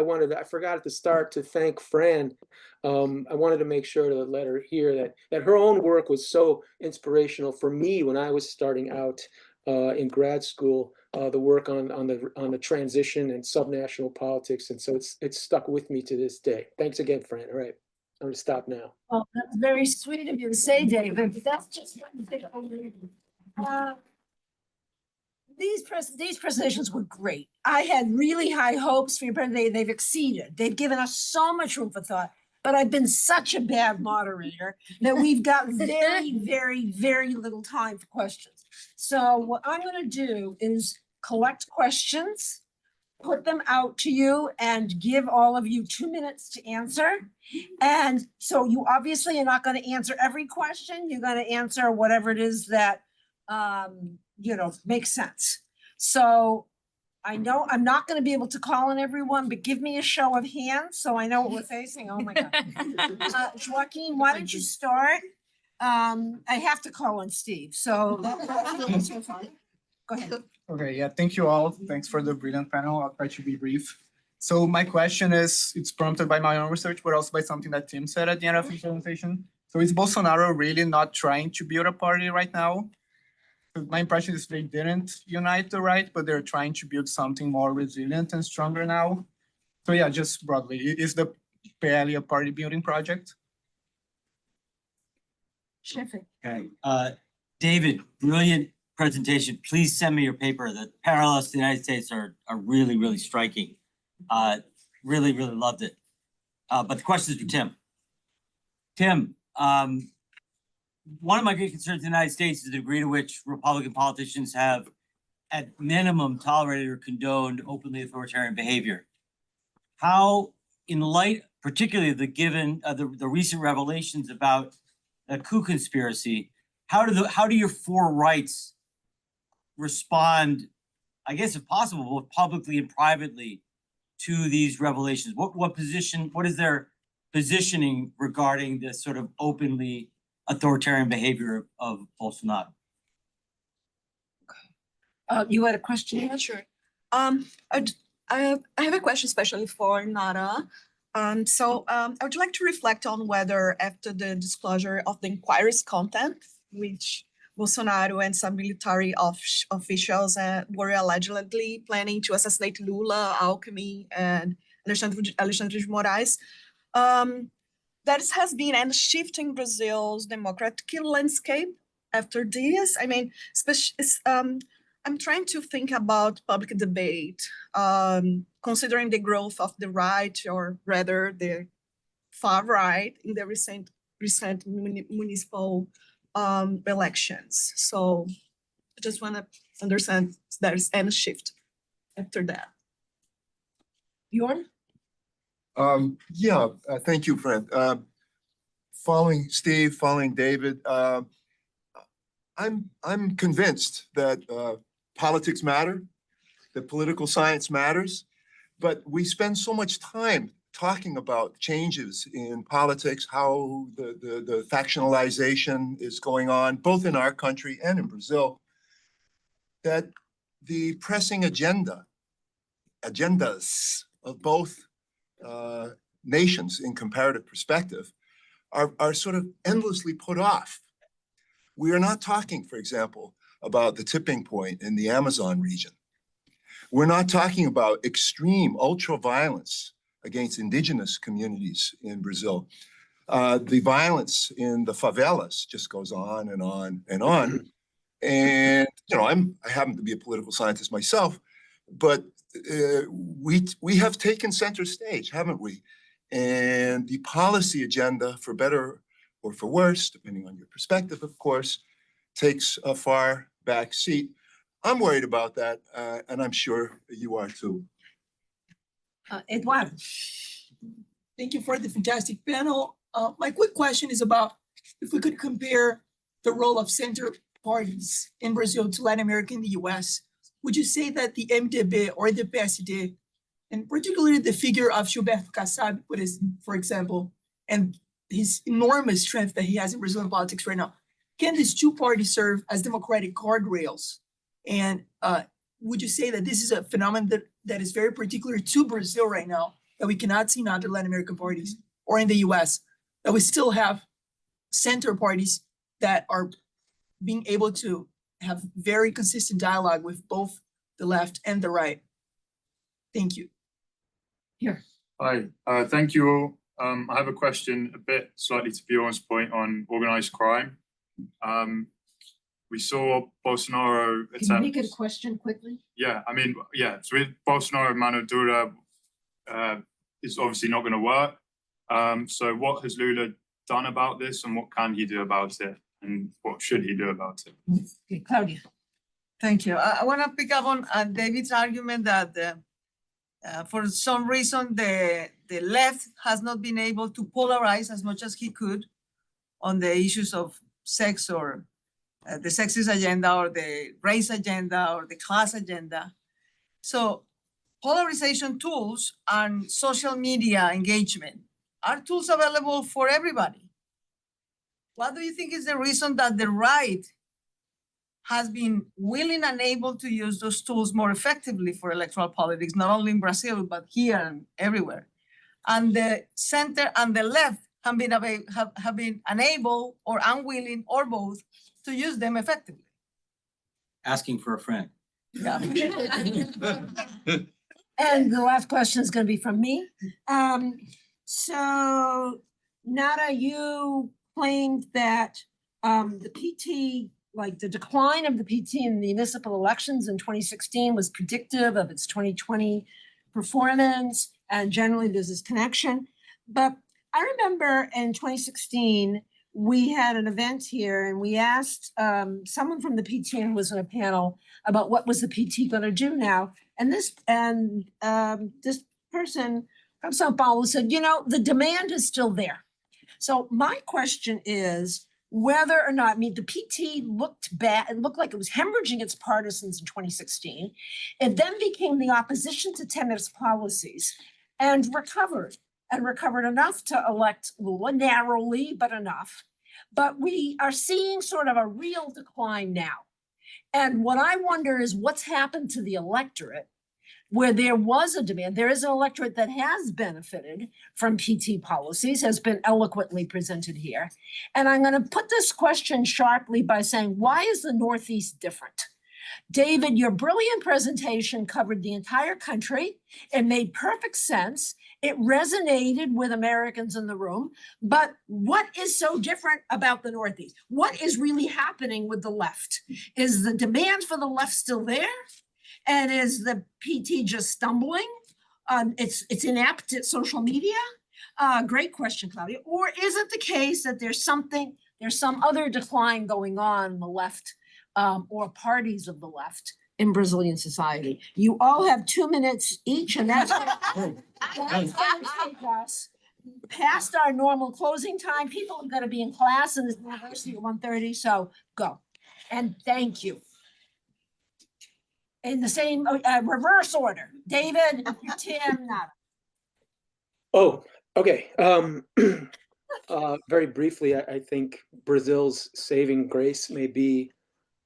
Speaker 5: forgot at the start to thank Fran. I wanted to make sure to let her hear that her own work was so inspirational for me when I was starting out in grad school, the work on the transition and subnational politics, and so it's stuck with me to this day. Thanks again, Fran. All right, I'm going to stop now.
Speaker 1: Well, that's very sweet of you to say, David. That's just one thing. These presentations were great. I had really high hopes for your presentation. They've exceeded. They've given us so much room for thought. But I've been such a bad moderator that we've got very, very, very little time for questions. So what I'm going to do is collect questions, put them out to you, and give all of you 2 minutes to answer. And so you obviously are not going to answer every question. You're going to answer whatever it is that, makes sense. So I know I'm not going to be able to call on everyone, but give me a show of hands so I know what we're facing. Oh my God. Joaquin, why don't you start? I have to call on Steve, so. Go ahead.
Speaker 6: Okay, yeah, thank you all. Thanks for the brilliant panel. I'll try to be brief. So my question is, it's prompted by my own research, but also by something that Tim said at the end of his presentation. So is Bolsonaro really not trying to build a party right now? So my impression is they didn't unite the right, but they're trying to build something more resilient and stronger now. So yeah, just broadly, is the PL a party building project?
Speaker 2: Okay, David, brilliant presentation. Please send me your paper. The parallels to the United States are really, really striking. Really, really loved it. But the question is for Tim. Tim, one of my great concerns in the United States is the degree to which Republican politicians have, at minimum, tolerated or condoned openly authoritarian behavior. How, in light, particularly of the recent revelations about a coup conspiracy, how do your four rights respond, I guess if possible, both publicly and privately, to these revelations? What is their positioning regarding this sort of openly authoritarian behavior of Bolsonaro?
Speaker 1: You had a question?
Speaker 7: Yeah, sure. I have a question especially for Nara. I would like to reflect on whether after the disclosure of the inquiry's content, which Bolsonaro and some military officials were allegedly planning to assassinate Lula, Alckmin, and Alexandre de Moraes, that has been a shift in Brazil's democratic landscape after this. I mean, I'm trying to think about public debate, considering the growth of the right, or rather the far right, in the recent municipal elections. So I just want to understand if there's any shift after that.
Speaker 1: Bjorn?
Speaker 8: Thank you, Fran. Following Steve, following David, I'm convinced that politics matter, that political science matters, but we spend so much time talking about changes in politics, how the factionalization is going on, both in our country and in Brazil, that the pressing agendas of both nations in comparative perspective are sort of endlessly put off. We are not talking, for example, about the tipping point in the Amazon region. We're not talking about extreme ultra-violence against indigenous communities in Brazil. The violence in the favelas just goes on and on and on. And I happen to be a political scientist myself, but we have taken center stage, haven't we? And the policy agenda, for better or for worse, depending on your perspective, of course, takes a far back seat. I'm worried about that, and I'm sure you are too.
Speaker 1: Eduardo?
Speaker 9: Thank you for the fantastic panel. My quick question is about if we could compare the role of center parties in Brazil to Latin America and the US. Would you say that the MDB or the PSD, and particularly the figure of Gilberto Kassab, for example, and his enormous strength that he has in Brazilian politics right now, can these two parties serve as democratic guardrails? And would you say that this is a phenomenon that is very particular to Brazil right now, that we cannot see in other Latin American parties or in the US, that we still have center parties that are being able to have very consistent dialogue with both the left and the right? Thank you.
Speaker 1: Here.
Speaker 10: Hi, thank you all. I have a question a bit slightly to Bjorn's point on organized crime. We saw Bolsonaro attempt.
Speaker 1: Can you make it a question quickly?
Speaker 10: Yeah, so with Bolsonaro, mano dura is obviously not going to work. So what has Lula done about this, and what can he do about it, and what should he do about it?
Speaker 1: Okay, Claudia.
Speaker 11: Thank you. I want to pick up on David's argument that for some reason the left has not been able to polarize as much as he could on the issues of sex, or the sexist agenda, or the race agenda, or the class agenda. So polarization tools and social media engagement are tools available for everybody. what do you think is the reason that the right has been willing and able to use those tools more effectively for electoral politics, not only in Brazil, but here and everywhere? And the center and the left have been unable or unwilling or both to use them effectively.
Speaker 2: Asking for a friend.
Speaker 11: Yeah.
Speaker 1: And the last question is gonna be from me. So Nara, you claimed that the PT, like the decline of the PT in the municipal elections in 2016 was predictive of its 2020 performance, and generally there's this connection. But I remember in 2016, we had an event here and we asked someone from the PT who was on a panel about what was the PT gonna do now. And this person from Sao Paulo said, you know, the demand is still there. So my question is whether or not, I mean, the PT looked bad, it looked like it was hemorrhaging its partisans in 2016. It then became the opposition to Temer's policies and recovered enough to elect Lula, narrowly, but enough. But we are seeing sort of a real decline now. And what I wonder is what's happened to the electorate where there was a demand. There is an electorate that has benefited from PT policies, has been eloquently presented here. And I'm going to put this question sharply by saying, why is the Northeast different? David, your brilliant presentation covered the entire country. It made perfect sense. It resonated with Americans in the room. But what is so different about the Northeast? What is really happening with the left? Is the demand for the left still there? And is the PT just stumbling? It's inept at social media? Great question, Claudia. Or is it the case that there's some other decline going on in the left or parties of the left in Brazilian society? You all have 2 minutes each, and that's gonna take us past our normal closing time. People are gonna be in class in this university at 1:30, so go. And thank you. In the same reverse order, David, Tim, Nara.
Speaker 5: Oh, okay. Very briefly, I think Brazil's saving grace may be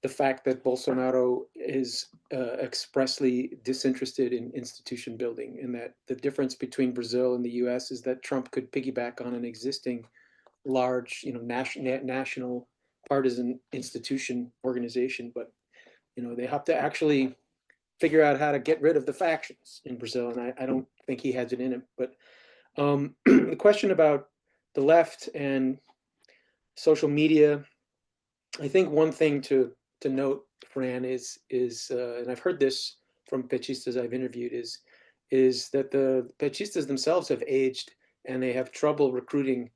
Speaker 5: the fact that Bolsonaro is expressly disinterested in institution building, and that the difference between Brazil and the US is that Trump could piggyback on an existing large, national partisan institution organization, but they have to actually figure out how to get rid of the factions in Brazil, and I don't think he has it in him. But the question about the left and social media, I think one thing to note, Fran, is and I've heard this from Pechistas I've interviewed, is that the Pechistas themselves have aged and they have trouble recruiting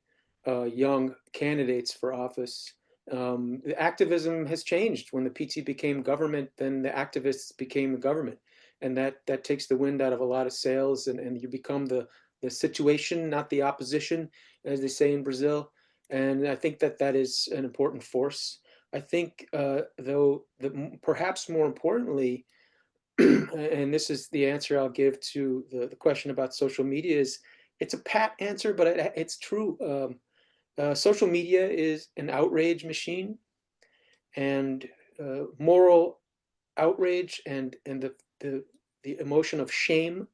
Speaker 5: young candidates for office. The activism has changed. When the PT became government, then the activists became the government, and that takes the wind out of a lot of sails, and you become the situation, not the opposition, as they say in Brazil. And I think that is an important force. I think, though, perhaps more importantly, and this is the answer I'll give to the question about social media, is it's a pat answer, but it's true. Social media is an outrage machine, and moral outrage and the emotion of shame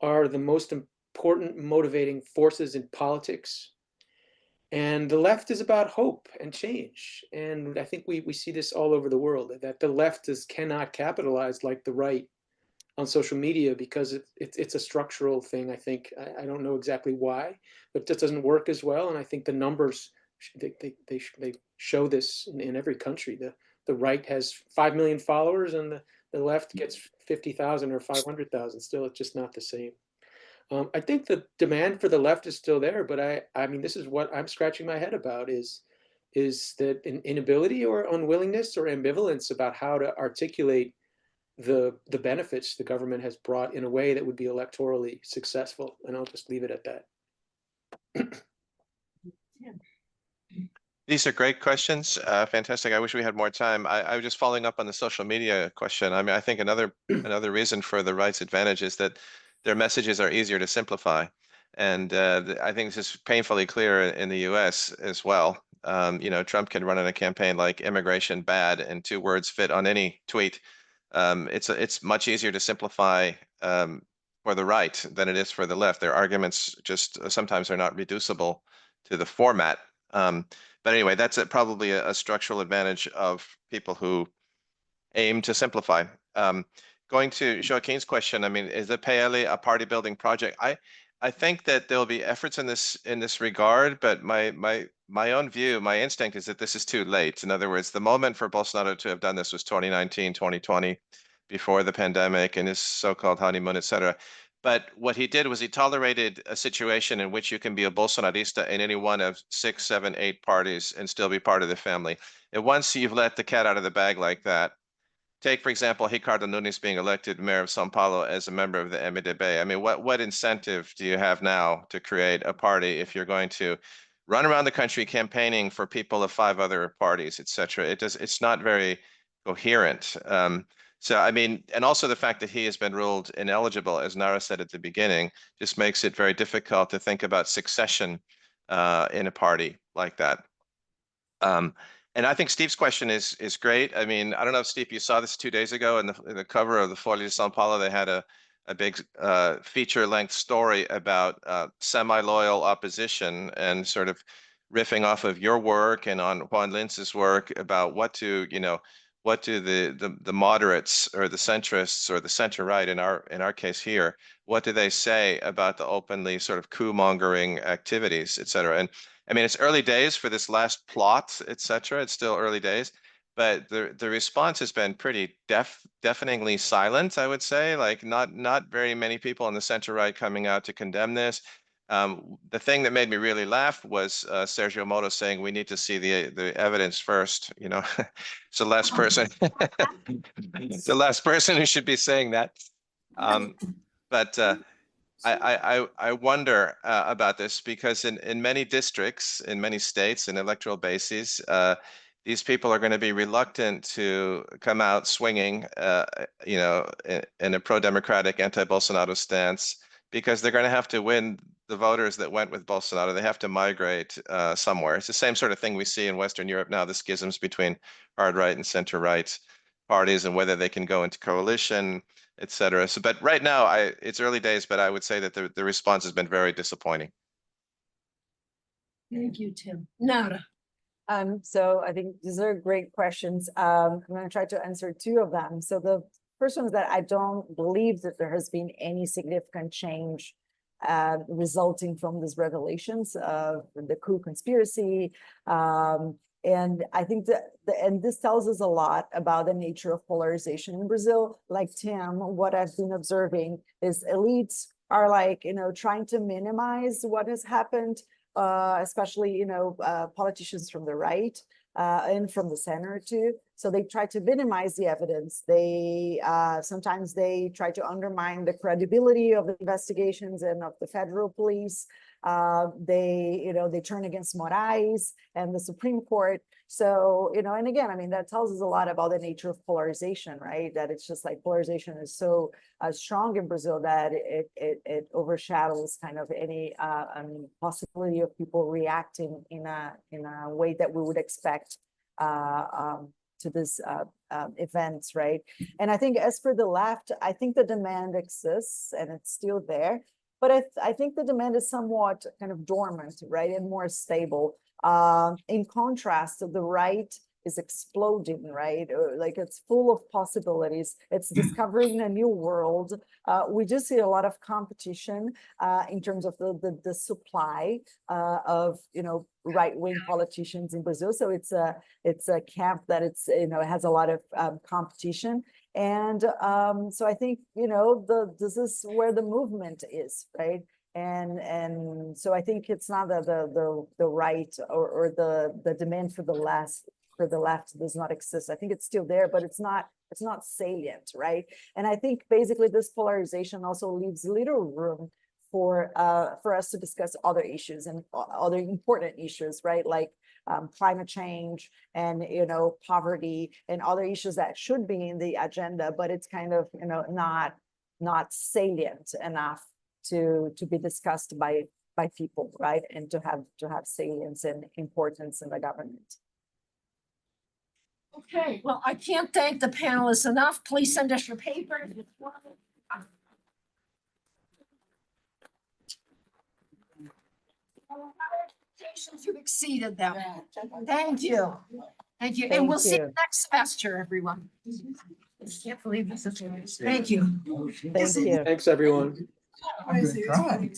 Speaker 5: are the most important motivating forces in politics. And the left is about hope and change. And I think we see this all over the world, that the left cannot capitalize like the right on social media because it's a structural thing. I think I don't know exactly why, but it doesn't work as well. And I think the numbers they show this in every country. The right has 5 million followers, and the left gets 50,000 or 500,000. Still, it's just not the same. I think the demand for the left is still there, but I mean, this is what I'm scratching my head about is that an inability or unwillingness or ambivalence about how to articulate the benefits the government has brought in a way that would be electorally successful. And I'll just leave it at that.
Speaker 4: These are great questions. Fantastic. I wish we had more time. I was just following up on the social media question. I mean, I think another reason for the right's advantage is that their messages are easier to simplify. And I think this is painfully clear in the US as well. Trump can run in a campaign like immigration bad and 2 words fit on any tweet. It's much easier to simplify for the right than it is for the left. Their arguments just sometimes are not reducible to the format. But anyway, that's probably a structural advantage of people who aim to simplify. Going to Joaquin's question, I mean, is the PL a party building project? I think that there'll be efforts in this regard, but my own view, my instinct is that this is too late. In other words, the moment for Bolsonaro to have done this was 2019, 2020, before the pandemic and his so-called honeymoon, etc. But what he did was he tolerated a situation in which you can be a Bolsonarista in any one of 6, 7, 8 parties and still be part of the family. And once you've let the cat out of the bag like that, take, for example, Ricardo Nunes being elected mayor of São Paulo as a member of the MDB. I mean, what incentive do you have now to create a party if you're going to run around the country campaigning for people of 5 other parties, etc.? It's not very coherent. So, I mean, and also the fact that he has been ruled ineligible, as Nara said at the beginning, just makes it very difficult to think about succession in a party like that. And I think Steve's question is great. I mean, I don't know if Steve, you saw this 2 days ago in the cover of the Folha de São Paulo. They had a big feature-length story about semi-loyal opposition and sort of riffing off of your work and on Juan Lintz's work about what do the moderates or the centrists or the center-right in our case here, what do they say about the openly sort of coup-mongering activities, et cetera? And I mean, it's early days for this last plot, et cetera. It's still early days, but the response has been pretty deafeningly silent, I would say. Like not very many people on the center-right coming out to condemn this. The thing that made me really laugh was Sergio Moro saying we need to see the evidence first. It's the last person. It's the last person who should be saying that. But I wonder about this because in many districts, in many states, in electoral bases, these people are going to be reluctant to come out swinging, in a pro-democratic, anti-Bolsonaro stance, because they're going to have to win the voters that went with Bolsonaro. They have to migrate somewhere. It's the same sort of thing we see in Western Europe now, the schisms between hard right and center right parties and whether they can go into coalition, et cetera. So, but right now, it's early days, but I would say that the response has been very disappointing.
Speaker 1: Thank you, Tim. Nara.
Speaker 3: So I think these are great questions. I'm going to try to answer 2 of them. So the first one is that I don't believe that there has been any significant change resulting from these revelations of the coup conspiracy. And I think and this tells us a lot about the nature of polarization in Brazil. Like Tim, what I've been observing is elites are like, trying to minimize what has happened, especially, politicians from the right and from the center too. So they try to minimize the evidence. They sometimes they try to undermine the credibility of the investigations and of the federal police. They turn against Moraes and the Supreme Court. So, and again, I mean, that tells us a lot about the nature of polarization, right? That it's just like polarization is so strong in Brazil that it overshadows kind of any possibility of people reacting in a way that we would expect to this events, right? And I think as for the left, I think the demand exists and it's still there. But I think the demand is somewhat kind of dormant, right, and more stable. In contrast, the right is exploding, right? Like it's full of possibilities. It's discovering a new world. We just see a lot of competition in terms of the supply of right-wing politicians in Brazil. So it's a camp that it has a lot of competition. And so I think this is where the movement is, right? And so I think it's not the right or the demand for the left does not exist. I think it's still there, but it's not salient, right? And I think basically this polarization also leaves little room for us to discuss other issues and other important issues, right? Like climate change and poverty and other issues that should be in the agenda, but it's kind of not salient enough to be discussed by by people, right? And to have salience and importance in the government.
Speaker 1: Okay, well, I can't thank the panelists enough. Please send us your paper. Expectations, you've exceeded them. Thank you. Thank you. And we'll see you
Speaker 3: Thank you.
Speaker 1: next semester, everyone. I can't believe this is. Thank you.
Speaker 3: Thank you.
Speaker 5: Thanks, everyone.
Speaker 9: I'm gonna try.